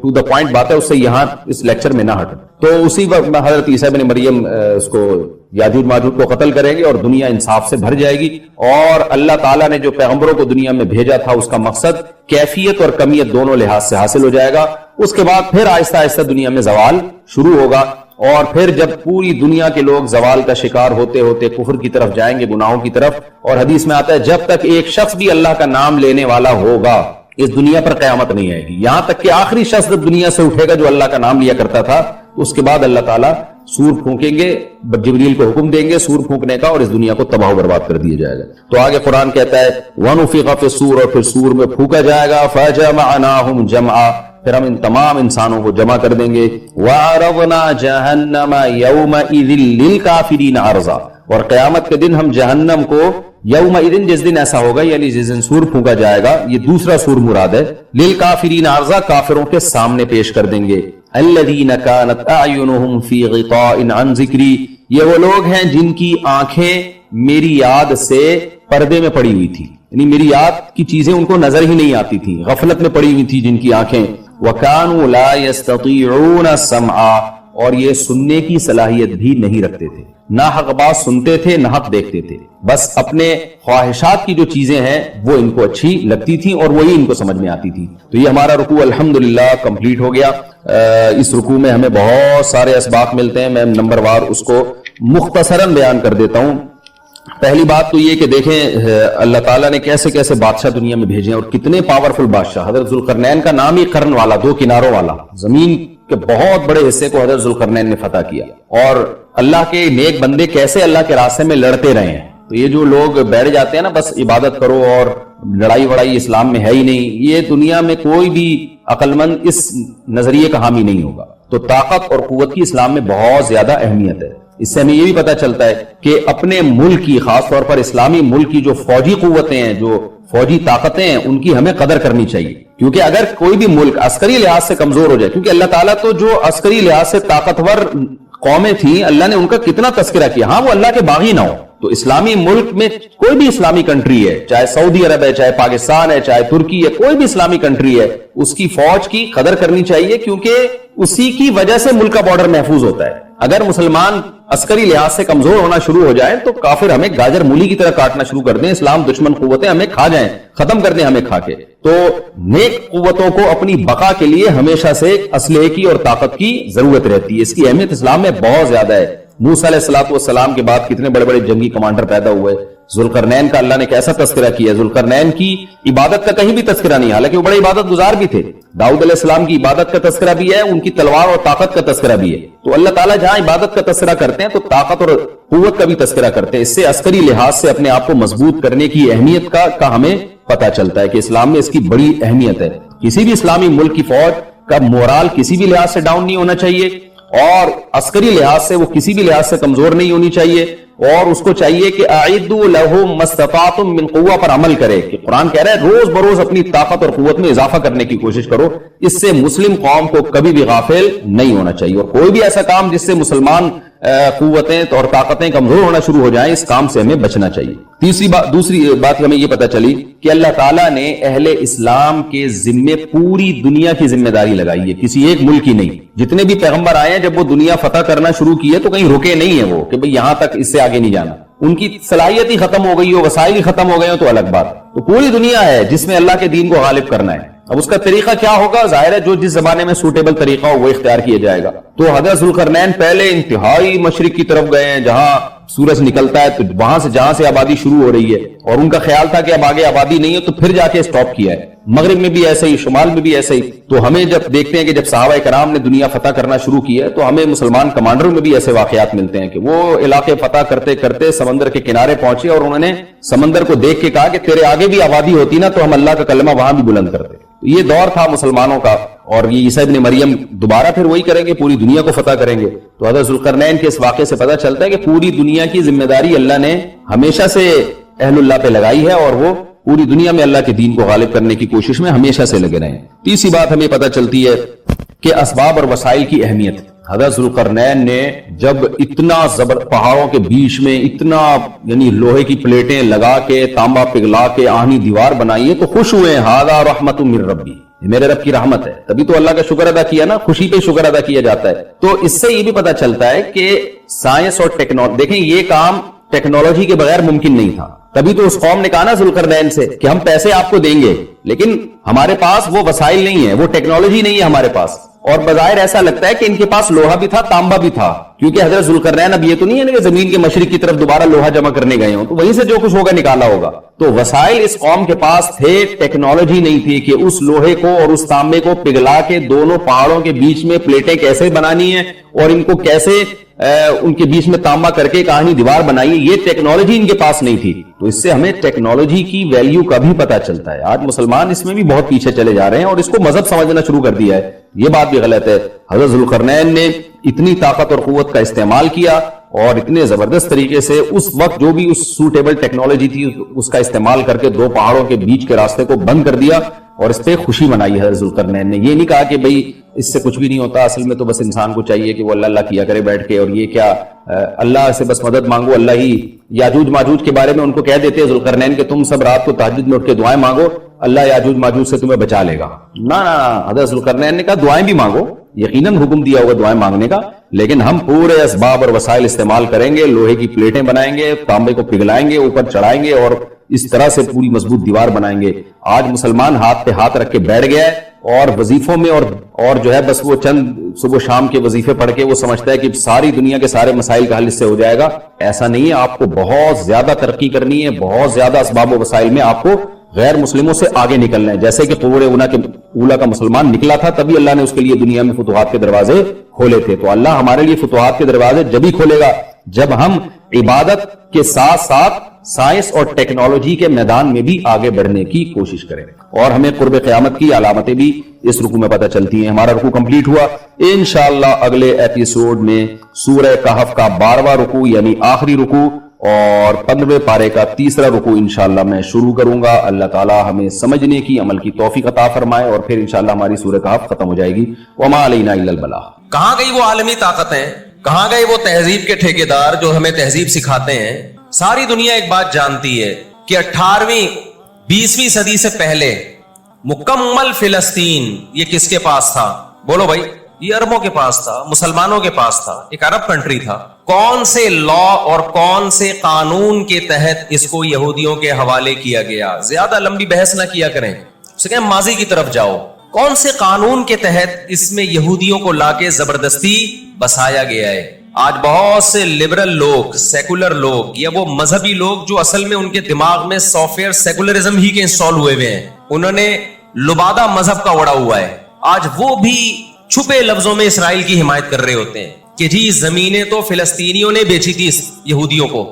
[SPEAKER 4] ٹو دا پوائنٹ بات ہے اس سے یہاں اس لیکچر میں نہ ہٹوں. تو اسی وقت حضرت عیسیٰ ابن مریم اس کو یاجوج ماجوج کو قتل کریں گے اور دنیا انصاف سے بھر جائے گی, اور اللہ تعالیٰ نے جو پیغمبروں کو دنیا میں بھیجا تھا اس کا مقصد کیفیت اور کمیت دونوں لحاظ سے حاصل ہو جائے گا. اس کے بعد پھر آہستہ آہستہ دنیا میں زوال شروع ہوگا, اور پھر جب پوری دنیا کے لوگ زوال کا شکار ہوتے ہوتے کفر کی طرف جائیں گے, گناہوں کی طرف, اور حدیث میں آتا ہے جب تک ایک شخص بھی اللہ کا نام لینے والا ہوگا اس دنیا پر قیامت نہیں آئے گی, یہاں تک کہ آخری شخص دنیا سے اٹھے گا جو اللہ کا نام لیا کرتا تھا. اس کے بعد اللہ تعالیٰ سور پھونکیں گے, جبریل کو حکم دیں گے سور پھونکنے کا, اور اس دنیا کو تباہ و برباد کر دیا جائے گا. تو آگے قرآن کہتا ہے وَنُفِخَ فِي الصُّورِ, اور پھر سور میں پھونکا جائے گا, فَجَمَعْنَاهُمْ جَمْعًا, پھر ہم ان تمام انسانوں کو جمع کر دیں گے. وَعَرَضْنَا جَهَنَّمَ يَوْمَئِذٍ لِلْكَافِرِينَ عَرْضًا, اور قیامت کے دن ہم جہنم کو یومئذ, جس دن ایسا ہوگا یعنی جس دن سور پھونکا جائے گا, یہ دوسرا سور مراد ہے, للکافرین عرضا, کافروں کے سامنے پیش کر دیں گے. الذین کانت اعینہم فی غطاء عن ذکری, یہ وہ لوگ ہیں جن کی آنکھیں میری یاد سے پردے میں پڑی ہوئی تھی, یعنی میری یاد کی چیزیں ان کو نظر ہی نہیں آتی تھی, غفلت میں پڑی ہوئی تھی جن کی آنکھیں. وکانوا لا یستطیعون السمع, اور یہ سننے کی صلاحیت بھی نہیں رکھتے تھے, نہ حق بات سنتے تھے نہ حق دیکھتے تھے, بس اپنے خواہشات کی جو چیزیں ہیں وہ ان کو اچھی لگتی تھیں اور وہی ان کو سمجھ میں آتی تھی. تو یہ ہمارا رکوع الحمدللہ کمپلیٹ ہو گیا. اس رکوع میں ہمیں بہت سارے اسباق ملتے ہیں, میں نمبر وار اس کو مختصراً بیان کر دیتا ہوں. پہلی بات تو یہ کہ دیکھیں اللہ تعالیٰ نے کیسے کیسے بادشاہ دنیا میں بھیجے ہیں اور کتنے پاورفل بادشاہ. حضرت ذوالقرنین کا نام ہی قرن والا, دو کناروں والا, زمین کے بہت بڑے حصے کو حضرت ذوالقرنین نے فتح کیا, اور اللہ کے نیک بندے کیسے اللہ کے راستے میں لڑتے رہے ہیں. تو یہ جو لوگ بیٹھ جاتے ہیں نا بس عبادت کرو اور لڑائی وڑائی اسلام میں ہے ہی نہیں, یہ دنیا میں کوئی بھی عقل مند اس نظریے کا حامی نہیں ہوگا. تو طاقت اور قوت کی اسلام میں بہت زیادہ اہمیت ہے. اس سے ہمیں یہ بھی پتہ چلتا ہے کہ اپنے ملک کی, خاص طور پر اسلامی ملک کی جو فوجی قوتیں ہیں, جو فوجی طاقتیں ہیں, ان کی ہمیں قدر کرنی چاہیے. کیونکہ اگر کوئی بھی ملک عسکری لحاظ سے کمزور ہو جائے, کیونکہ اللہ تعالیٰ تو جو عسکری لحاظ سے طاقتور قومیں تھیں اللہ نے ان کا کتنا تذکرہ کیا, ہاں وہ اللہ کے باغی نہ ہو. تو اسلامی ملک میں کوئی بھی اسلامی کنٹری ہے, چاہے سعودی عرب ہے, چاہے پاکستان ہے, چاہے ترکی ہے, کوئی بھی اسلامی کنٹری ہے, اس کی فوج کی قدر کرنی چاہیے, کیونکہ اسی کی وجہ سے ملک کا بارڈر محفوظ ہوتا ہے. اگر مسلمان عسکری لحاظ سے کمزور ہونا شروع ہو جائے تو کافر ہمیں گاجر مولی کی طرح کاٹنا شروع کر دیں, اسلام دشمن قوتیں ہمیں کھا جائیں, ختم کر دیں ہمیں کھا کے. تو نیک قوتوں کو اپنی بقا کے لیے ہمیشہ سے اسلحے کی اور طاقت کی ضرورت رہتی ہے. اس کی اہمیت اسلام میں بہت زیادہ ہے. موسیٰ علیہ الصلوۃ والسلام کے بعد کتنے بڑے بڑے جنگی کمانڈر پیدا ہوئے. ذوالقرنین کا اللہ نے کیسا تذکرہ کیا, ذوالقرنین کی عبادت کا کہیں بھی تذکرہ نہیں, حالانکہ وہ بڑے عبادت گزار بھی تھے. داؤد علیہ السلام کی عبادت کا تذکرہ بھی ہے, ان کی تلوار اور طاقت کا تذکرہ بھی ہے. تو اللہ تعالیٰ جہاں عبادت کا تذکرہ کرتے ہیں تو طاقت اور قوت کا بھی تذکرہ کرتے ہیں. اس سے عسکری لحاظ سے اپنے آپ کو مضبوط کرنے کی اہمیت کا ہمیں پتہ چلتا ہے کہ اسلام میں اس کی بڑی اہمیت ہے. کسی بھی اسلامی ملک کی فوج کا مورال کسی بھی لحاظ سے ڈاؤن نہیں ہونا چاہیے, اور عسکری لحاظ سے وہ کسی بھی لحاظ سے کمزور نہیں ہونی چاہیے. اور اس کو چاہیے کہ اعدوا لهم ما استطعتم من قوہ پر عمل کرے، کہ قرآن کہہ رہا ہے روز بروز اپنی طاقت اور قوت میں اضافہ کرنے کی کوشش کرو. اس سے مسلم قوم کو کبھی بھی غافل نہیں ہونا چاہیے، اور کوئی بھی ایسا کام جس سے مسلمان قوتیں اور طاقتیں کمزور ہونا شروع ہو جائیں، اس کام سے ہمیں بچنا چاہیے. دوسری بات ہمیں یہ پتہ چلی کہ اللہ تعالیٰ نے اہل اسلام کے ذمے پوری دنیا کی ذمہ داری لگائی ہے، کسی ایک ملک کی نہیں. جتنے بھی پیغمبر آئے ہیں جب وہ دنیا فتح کرنا شروع کی ہے تو کہیں رکے نہیں ہیں وہ کہ بھئی یہاں تک، اس سے آگے نہیں جانا. ان کی صلاحیت ہی ختم ہو گئی ہو، وسائل ہی ختم ہو گئے ہو تو الگ بات. تو پوری دنیا ہے جس میں اللہ کے دین کو غالب کرنا ہے. اب اس کا طریقہ کیا ہوگا؟ ظاہر ہے جو جس زمانے میں سوٹیبل طریقہ ہو وہ اختیار کیا جائے گا. تو حضرت ذوالقرنین پہلے انتہائی مشرق کی طرف گئے ہیں جہاں سورج نکلتا ہے، تو وہاں سے جہاں سے آبادی شروع ہو رہی ہے، اور ان کا خیال تھا کہ اب آگے آبادی نہیں ہے تو پھر جا کے اسٹاپ کیا ہے. مغرب میں بھی ایسے ہی، شمال میں بھی ایسے ہی. تو ہمیں جب دیکھتے ہیں کہ جب صحابہ کرام نے دنیا فتح کرنا شروع کی ہے تو ہمیں مسلمان کمانڈروں میں بھی ایسے واقعات ملتے ہیں کہ وہ علاقے فتح کرتے کرتے سمندر کے کنارے پہنچے اور انہوں نے سمندر کو دیکھ کے کہا کہ تیرے آگے بھی آبادی ہوتی نا تو ہم اللہ کا کلمہ وہاں بھی بلند کرتے. یہ دور تھا مسلمانوں کا، اور یہ عیسیٰ ابن مریم دوبارہ پھر وہی کریں گے، پوری دنیا کو فتح کریں گے. تو حضرت ذوالقرنین کے اس واقعے سے پتہ چلتا ہے کہ پوری دنیا کی ذمہ داری اللہ نے ہمیشہ سے اہل اللہ پہ لگائی ہے، اور وہ پوری دنیا میں اللہ کے دین کو غالب کرنے کی کوشش میں ہمیشہ سے لگے رہے ہیں. تیسری بات ہمیں پتہ چلتی ہے کہ اسباب اور وسائل کی اہمیت. حضرت ذوالقرنین نے جب اتنا پہاڑوں کے بیچ میں اتنا یعنی لوہے کی پلیٹیں لگا کے تانبا پگھلا کے آہنی دیوار بنائی ہے تو خوش ہوئے ہیں، ھذا رحمت من ربی، میرے رب کی رحمت ہے. تبھی تو اللہ کا شکر ادا کیا نا، خوشی پہ شکر ادا کیا جاتا ہے. تو اس سے یہ بھی پتہ چلتا ہے کہ سائنس اور ٹیکنالوجی، دیکھیں یہ کام ٹیکنالوجی کے بغیر ممکن نہیں تھا. تبھی تو اس قوم نے کہا نا ذوالقرنین سے کہ ہم پیسے آپ کو دیں گے، لیکن ہمارے پاس وہ وسائل نہیں ہے، وہ ٹیکنالوجی نہیں ہے ہمارے پاس. اور بظاہر ایسا لگتا ہے کہ ان کے پاس لوہا بھی تھا، تانبا بھی تھا، کیونکہ حضرت ذوالقرنین اب یہ تو نہیں ہے کہ زمین کے مشرق کی طرف دوبارہ لوہا جمع کرنے گئے ہوں، تو وہیں سے جو کچھ ہوگا نکالا ہوگا. تو وسائل اس قوم کے پاس تھے، ٹیکنالوجی نہیں تھی کہ اس لوہے کو اور اس تانبے کو پگھلا کے دونوں پہاڑوں کے بیچ میں پلیٹیں کیسے بنانی ہیں اور ان کو کیسے ان کے بیچ میں تانبا کر کے کہانی دیوار بنائی. یہ ٹیکنالوجی ان کے پاس نہیں تھی. تو اس سے ہمیں ٹیکنالوجی کی ویلیو کا بھی پتہ چلتا ہے. آج مسلمان اس میں بھی بہت پیچھے چلے جا رہے ہیں اور اس کو مذہب سمجھنا شروع کر دیا ہے. یہ بات بھی غلط ہے. حضرت ذوالقرنین نے اتنی طاقت اور قوت کا استعمال کیا اور اتنے زبردست طریقے سے اس وقت جو بھی اس سوٹیبل ٹیکنالوجی تھی اس کا استعمال کر کے دو پہاڑوں کے بیچ کے راستے کو بند کر دیا اور اس پہ خوشی منائی ہے ذوالقرنین نے. یہ نہیں کہا کہ بھئی اس سے کچھ بھی نہیں ہوتا، اصل میں تو بس انسان کو چاہیے کہ وہ اللہ اللہ کیا کرے بیٹھ کے، اور یہ کیا اللہ سے بس مدد مانگو، اللہ ہی. یاجوج ماجوج کے بارے میں ان کو کہہ دیتے ذوالقرنین کہ تم سب رات کو تہجد میں اٹھ کے دعائیں مانگو، اللہ یاجوج ماجوج سے تمہیں بچا لے گا. نہ حضرت ذوالقرنین نے کہا دعائیں بھی مانگو، یقیناً حکم دیا ہوگا دعائیں مانگنے کا، لیکن ہم پورے اسباب اور وسائل استعمال کریں گے، لوہے کی پلیٹیں بنائیں گے، تانبے کو پگھلائیں گے، اوپر چڑھائیں گے اور اس طرح سے پوری مضبوط دیوار بنائیں گے. آج مسلمان ہاتھ پہ ہاتھ رکھ کے بیٹھ گیا ہے اور وظیفوں میں اور جو ہے بس وہ چند صبح شام کے وظیفے پڑھ کے وہ سمجھتا ہے کہ ساری دنیا کے سارے مسائل کا حل اس سے ہو جائے گا. ایسا نہیں ہے. آپ کو بہت زیادہ ترقی کرنی ہے، بہت زیادہ اسباب و وسائل میں آپ کو غیر مسلموں سے آگے نکلنا ہے. جیسے کہ قور اولا کا مسلمان نکلا تھا تبھی اللہ نے اس کے لیے دنیا میں فتوحات کے دروازے کھولے تھے. تو اللہ ہمارے لیے فتوحات کے دروازے جبھی کھولے گا جب ہم عبادت کے ساتھ ساتھ سائنس اور ٹیکنالوجی کے میدان میں بھی آگے بڑھنے کی کوشش کریں. اور ہمیں قرب قیامت کی علامتیں بھی اس رکوع میں پتہ چلتی ہیں. ہمارا رکوع کمپلیٹ ہوا. انشاءاللہ اگلے ایپیسوڈ میں سورہ کہف کا 12واں رکوع یعنی آخری رکوع اور 15ویں پارے کا تیسرا رکوع انشاءاللہ میں شروع کروں گا. اللہ تعالی ہمیں سمجھنے کی، عمل کی توفیق عطا فرمائے اور پھر انشاءاللہ ہماری سورہ کہف ختم ہو جائے گی. وما علینا الا البلاغ.
[SPEAKER 3] کہاں گئی وہ عالمی طاقتیں، کہاں گئے وہ تہذیب کے ٹھیکیدار جو ہمیں تہذیب سکھاتے ہیں. ساری دنیا ایک بات جانتی ہے کہ 18ویں 20ویں صدی سے پہلے مکمل فلسطین یہ کس کے پاس تھا؟ بولو بھائی. یہ عربوں کے پاس تھا، مسلمانوں کے پاس تھا، ایک عرب کنٹری تھا. کون سے لا اور کون سے قانون کے تحت اس کو یہودیوں کے حوالے کیا گیا؟ زیادہ لمبی بحث نہ کیا کریں، اسے کہیں ماضی کی طرف جاؤ. کون سے قانون کے تحت اس میں یہودیوں کو لا کے زبردستی بسایا گیا ہے؟ آج بہت سے لبرل لوگ، سیکولر لوگ یا وہ مذہبی لوگ جو اصل میں ان کے دماغ میں سافٹ ویئر سیکولرزم ہی کے انسٹال ہوئے ہوئے ہیں، انہوں نے لبادہ مذہب کا اڑا ہوا ہے. آج وہ بھی چھپے لفظوں میں اسرائیل کی حمایت کر رہے ہوتے ہیں کہ جی زمینیں تو فلسطینیوں نے بیچی تھی یہودیوں کو.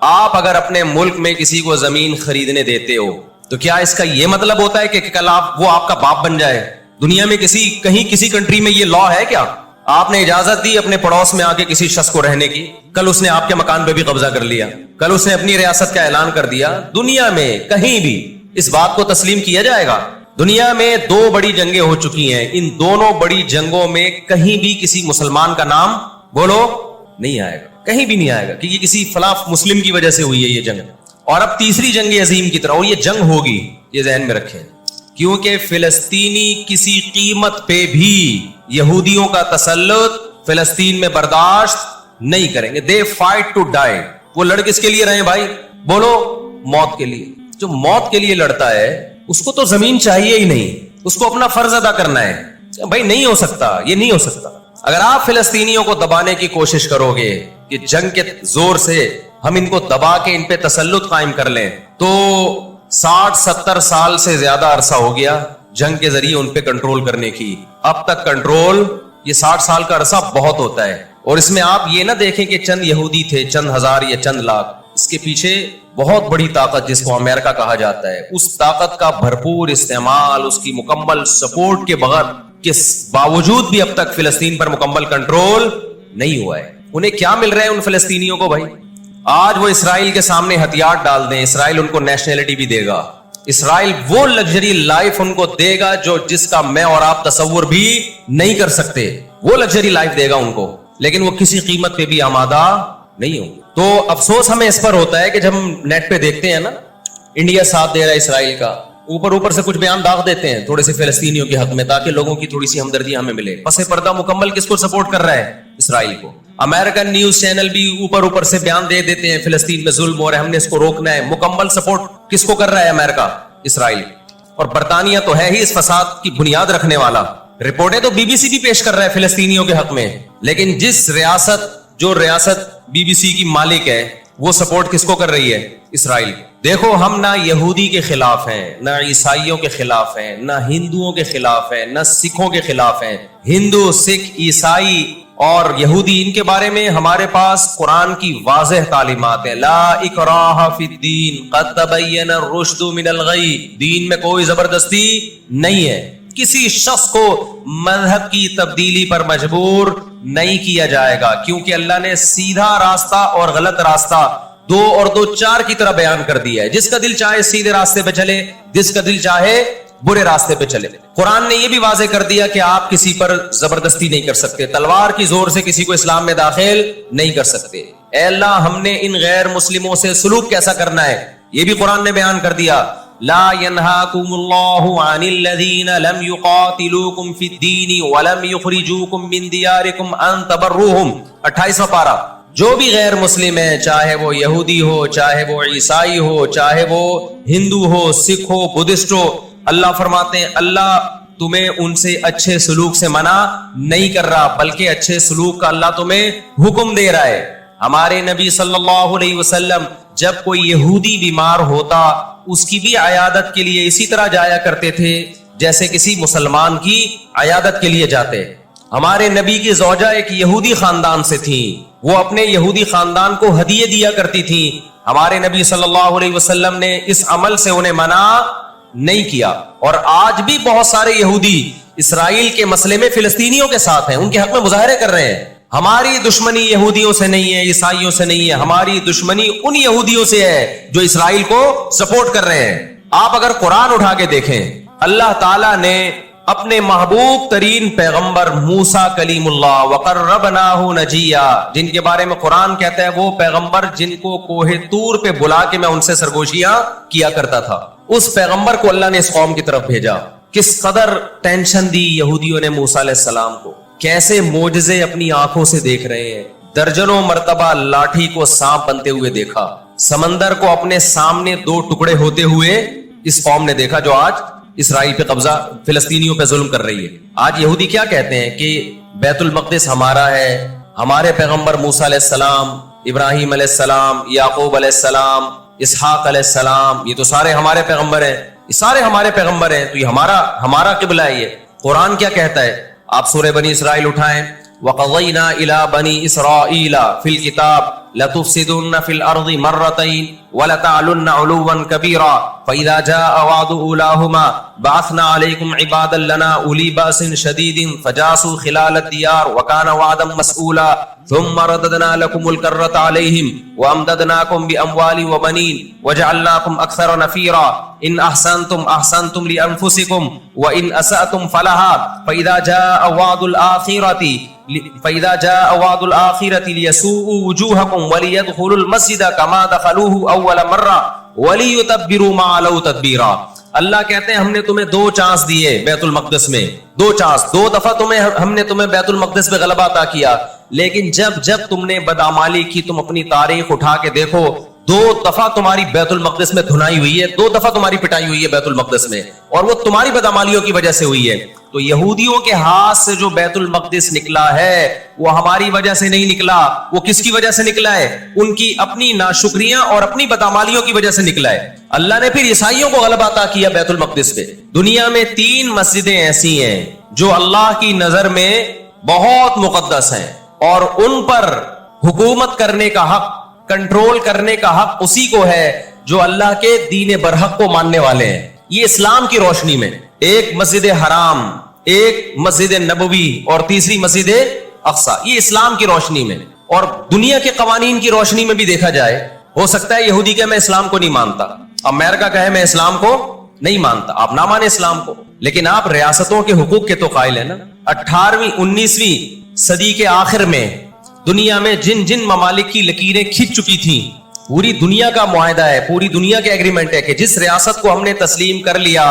[SPEAKER 3] آپ اگر اپنے ملک میں کسی کو زمین خریدنے دیتے ہو تو کیا اس کا یہ مطلب ہوتا ہے کہ کل وہ آپ کا باپ بن جائے؟ دنیا میں کہیں کسی کنٹری میں یہ لا ہے کیا؟ آپ نے اجازت دی اپنے پڑوس میں آ کے کسی شخص کو رہنے کی, کل اس نے آپ کے مکان پہ بھی قبضہ کر لیا, کل اس نے اپنی ریاست کا اعلان کر دیا. دنیا میں کہیں بھی اس بات کو تسلیم کیا جائے گا؟ دنیا میں 2 بڑی جنگیں ہو چکی ہیں, ان دونوں بڑی جنگوں میں کہیں بھی کسی مسلمان کا نام بولو نہیں آئے گا, کہیں بھی نہیں آئے گا کہ یہ کسی فلاں مسلم کی وجہ سے ہوئی ہے یہ جنگ. اور اب تیسری جنگ عظیم کی طرح, اور یہ جنگ ہوگی, یہ ذہن میں رکھیں, کیونکہ فلسطینی کسی قیمت پہ بھی یہودیوں کا تسلط فلسطین میں برداشت نہیں کریں گے. They fight to die. وہ لڑ کس کے لیے رہے بھائی؟ بولو موت کے لیے. جو موت کے لیے لڑتا ہے اس کو تو زمین چاہیے ہی نہیں, اس کو اپنا فرض ادا کرنا ہے. بھائی نہیں ہو سکتا, یہ نہیں ہو سکتا. اگر آپ فلسطینیوں کو دبانے کی کوشش کرو گے کہ جنگ کے زور سے ہم ان کو دبا کے ان پہ تسلط قائم کر لیں, تو 60-70 سال سے زیادہ عرصہ ہو گیا جنگ کے ذریعے ان پہ کنٹرول کرنے کی. اب تک کنٹرول, یہ 60 سال کا عرصہ بہت ہوتا ہے. اور اس میں آپ یہ نہ دیکھیں کہ چند یہودی تھے, چند ہزار یا چند لاکھ. اس کے پیچھے بہت بڑی طاقت جس کو امریکہ کہا جاتا ہے, اس طاقت کا بھرپور استعمال, اس کی مکمل سپورٹ کے بغیر کے باوجود بھی اب تک فلسطین پر مکمل کنٹرول نہیں ہوا ہے. انہیں کیا مل رہا ہے ان فلسطینیوں کو بھائی؟ آج وہ اسرائیل کے سامنے ہتھیار ڈال دیں, اسرائیل ان کو نیشنلٹی بھی دے گا, اسرائیل وہ لگژری لائف ان کو دے گا جو جس کا میں اور آپ تصور بھی نہیں کر سکتے. وہ لگژری لائف دے گا ان کو, لیکن وہ کسی قیمت پہ بھی آمادہ نہیں ہوں گے. تو افسوس ہمیں اس پر ہوتا ہے کہ جب ہم نیٹ پہ دیکھتے ہیں نا, انڈیا ساتھ دے رہا ہے اسرائیل کا, اوپر سے کچھ بیان داغ دیتے ہیں تھوڑے سے فلسطینیوں کے حق میں تاکہ لوگوں کی تھوڑی سی ہمدردی ہمیں ملے. پس پردہ مکمل کس کو سپورٹ کر رہا ہے؟ اسرائیل کو. امریکن نیوز چینل بھی اوپر سے بیان دے دیتے ہیں فلسطین میں ظلم ہو رہا ہے, ہم نے اس کو روکنا ہے. مکمل سپورٹ کس کو کر رہا ہے امریکہ؟ اسرائیل. اور برطانیہ تو ہے ہی اس فساد کی بنیاد رکھنے والا. رپورٹیں تو BBC بھی پیش کر رہا ہے فلسطینیوں کے حق میں, لیکن جو ریاست BBC کی مالک ہے وہ سپورٹ کس کو کر رہی ہے؟ اسرائیل. دیکھو ہم نہ یہودی کے خلاف ہیں, نہ عیسائیوں کے خلاف ہیں, نہ ہندوؤں کے خلاف ہیں, نہ سکھوں کے خلاف ہیں. ہندو, سکھ, عیسائی اور یہودی, ان کے بارے میں ہمارے پاس قرآن کی واضح تعلیمات ہیں. لا اکراہ فی الدین قد تبین الرشد من الغی. دین میں کوئی زبردستی نہیں ہے, کسی شخص کو مذہب کی تبدیلی پر مجبور نہیں کیا جائے گا, کیونکہ اللہ نے سیدھا راستہ اور غلط راستہ 2 اور 2 4 کی طرح بیان کر دیا ہے. جس کا دل چاہے سیدھے راستے پہ چلے, جس کا دل چاہے برے راستے پہ چلے. قرآن نے یہ بھی واضح کر دیا کہ آپ کسی پر زبردستی نہیں کر سکتے, تلوار کی زور سے کسی کو اسلام میں داخل نہیں کر سکتے. اے اللہ ہم نے ان غیر مسلموں سے سلوک کیسا کرنا ہے یہ بھی قرآن نے بیان کر دیا. لا ينهاكم الله عن الذين لم يقاتلوكم في الدين ولم يخرجوكم من دياركم ان تبروهم. 28واں پارہ. جو بھی غیر مسلم ہے, چاہے وہ یہودی ہو, چاہے وہ عیسائی ہو, چاہے وہ ہندو ہو, سکھ ہو, بدھسٹ ہو, اللہ فرماتے ہیں اللہ تمہیں ان سے اچھے سلوک سے منع نہیں کر رہا, بلکہ اچھے سلوک کا اللہ تمہیں حکم دے رہا ہے. ہمارے نبی صلی اللہ علیہ وسلم جب کوئی یہودی بیمار ہوتا اس کی بھی عیادت کے لیے اسی طرح جایا کرتے تھے جیسے کسی مسلمان کی عیادت کے لیے جاتے. ہمارے نبی کی زوجہ ایک یہودی خاندان سے تھیں, وہ اپنے یہودی خاندان کو ہدیے دیا کرتی تھیں. ہمارے نبی صلی اللہ علیہ وسلم نے اس عمل سے انہیں منع نہیں کیا. اور آج بھی بہت سارے یہودی اسرائیل کے مسئلے میں فلسطینیوں کے ساتھ ہیں, ان کے حق میں مظاہرے کر رہے ہیں. ہماری دشمنی یہودیوں سے نہیں ہے, عیسائیوں سے نہیں ہے, ہماری دشمنی ان یہودیوں سے ہے جو اسرائیل کو سپورٹ کر رہے ہیں. آپ اگر قرآن اٹھا کے دیکھیں, اللہ تعالیٰ نے اپنے محبوب ترین پیغمبر موسیٰ کلیم اللہ وقربناہ نجیہ, جن کے بارے میں قرآن کہتا ہے وہ پیغمبر جن کو کوہ طور پہ بلا کے میں ان سے سرگوشیاں کیا کرتا تھا, اس پیغمبر کو اللہ نے اس قوم کی طرف بھیجا. کس قدر ٹینشن دی یہودیوں نے موسیٰ علیہ السلام کو, کیسے معجزے اپنی آنکھوں سے دیکھ رہے ہیں. درجنوں مرتبہ لاٹھی کو سانپ بنتے ہوئے دیکھا, سمندر کو اپنے سامنے 2 ٹکڑے ہوتے ہوئے اس قوم نے دیکھا جو آج اسرائیل پہ قبضہ, فلسطینیوں پہ ظلم کر رہی ہے. آج یہودی کیا کہتے ہیں کہ بیت المقدس ہمارا ہے, ہمارے پیغمبر موسیٰ علیہ السلام, ابراہیم علیہ السلام, یعقوب علیہ السلام, اسحاق علیہ السلام, یہ تو سارے ہمارے پیغمبر ہیں, یہ سارے ہمارے پیغمبر ہیں, تو یہ ہمارا قبلہ ہے. یہ قرآن کیا کہتا ہے؟ آپ سورہ بنی اسرائیل اٹھائیں, وقضينا إلى بني إسرائيل في الكتاب لتفسدن في الأرض مرتين ولتعلن علوا كبيرا فإذا جاء وعد أولاهما بعثنا عليكم عبادا لنا أولي بأس شديد فجاسوا خلال الديار وكان وعدا مسؤولا ثم رددنا لكم الكرة عليهم وأمددناكم بأموال وبنين وجعلناكم أكثر نفيرا إن أحسنتم أحسنتم لأنفسكم وإن أسأتم فلها فإذا جاء وعد الآخرة ليسوءوا وجوهكم وليدخلوا المسجد كما دخلوه أول مرة وليتبروا ما علوا تدبيرا. اللہ کہتے ہیں ہم نے تمہیں 2 چانس دیے بیت المقدس میں, 2 چانس, 2 دفعہ ہم نے تمہیں بیت المقدس پہ غلبہ عطا کیا, لیکن جب تم نے بدعمالی کی, تم اپنی تاریخ اٹھا کے دیکھو, 2 دفعہ تمہاری بیت المقدس میں دھنائی ہوئی ہے, 2 دفعہ تمہاری پٹائی ہوئی ہے بیت المقدس میں, اور وہ تمہاری بدعمالیوں کی وجہ سے ہوئی ہے. تو یہودیوں کے ہاتھ سے جو بیت المقدس نکلا ہے وہ ہماری وجہ سے نہیں نکلا, وہ کس کی وجہ سے نکلا ہے؟ ان کی اپنی ناشکریاں اور اپنی بدعمالیوں کی وجہ سے نکلا ہے. اللہ نے پھر عیسائیوں کو غلبہ عطا کیا بیت المقدس پہ. دنیا میں 3 مسجدیں ایسی ہیں جو اللہ کی نظر میں بہت مقدس ہیں, اور ان پر حکومت کرنے کا حق, کنٹرول کرنے کا حق اسی کو ہے جو اللہ کے دین برحق کو ماننے والے ہیں. یہ اسلام کی روشنی میں, ایک مسجد حرام, ایک مسجد نبوی اور تیسری مسجد اقصی, یہ اسلام کی روشنی میں. اور دنیا کے قوانین کی روشنی میں بھی دیکھا جائے, ہو سکتا ہے یہودی کہ میں اسلام کو نہیں مانتا, امریکہ کہے میں اسلام کو نہیں مانتا, آپ نہ مانیں اسلام کو, لیکن آپ ریاستوں کے حقوق کے تو قائل ہیں نا. 18ویں 19ویں صدی کے آخر میں دنیا میں جن ممالک کی لکیریں کھنچ چکی تھیں, پوری دنیا کا معاہدہ ہے, پوری دنیا کے ایگریمنٹ ہے کہ جس ریاست کو ہم نے تسلیم کر لیا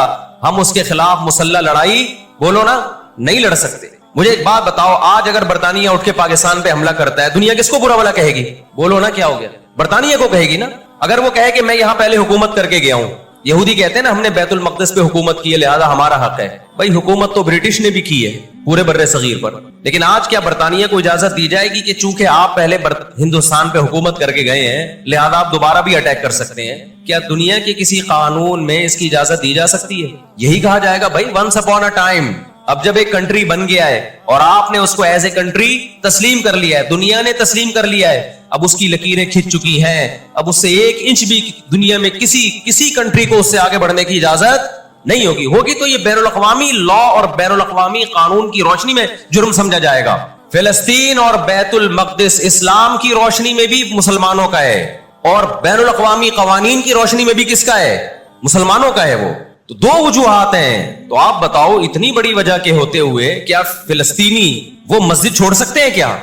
[SPEAKER 3] ہم اس کے خلاف مسلح لڑائی, بولو نا, نہیں لڑ سکتے. مجھے ایک بات بتاؤ, آج اگر برطانیہ اٹھ کے پاکستان پہ حملہ کرتا ہے, دنیا کس کو برا بھلا کہے گی؟ بولو نا, کیا ہو گیا؟ برطانیہ کو کہے گی نا. اگر وہ کہے کہ میں یہاں پہلے حکومت کر کے گیا ہوں, یہودی کہتے ہیں نا ہم نے بیت المقدس پہ حکومت کی ہے لہذا ہمارا حق ہے. بھائی حکومت تو برٹش نے بھی کی ہے پورے بر صغیر پر, لیکن آج کیا برطانیہ کو اجازت دی جائے گی کہ چونکہ آپ پہلے ہندوستان پہ حکومت کر کے گئے ہیں لہذا آپ دوبارہ بھی اٹیک کر سکتے ہیں؟ کیا دنیا کے کسی قانون میں اس کی اجازت دی جا سکتی ہے؟ یہی کہا جائے گا بھائی ونس اپون اے ٹائم, اب جب ایک کنٹری بن گیا ہے اور آپ نے اس کو ایز اے کنٹری تسلیم کر لیا ہے, دنیا نے تسلیم کر لیا ہے, اب اس کی لکیریں کھنچ چکی ہیں, اب اس سے 1 انچ بھی دنیا میں کسی کنٹری کو اس سے آگے بڑھنے کی اجازت نہیں ہوگی تو یہ بین الاقوامی لا اور بین الاقوامی قانون کی روشنی میں جرم سمجھا جائے گا. فلسطین اور بیت المقدس اسلام کی روشنی میں بھی مسلمانوں کا ہے, اور بین الاقوامی قوانین کی روشنی میں بھی کس کا ہے؟ مسلمانوں کا ہے. وہ تو 2 وجوہات ہیں. تو آپ بتاؤ اتنی بڑی وجہ کے ہوتے ہوئے کیا فلسطینی وہ مسجد چھوڑ سکتے ہیں کیا؟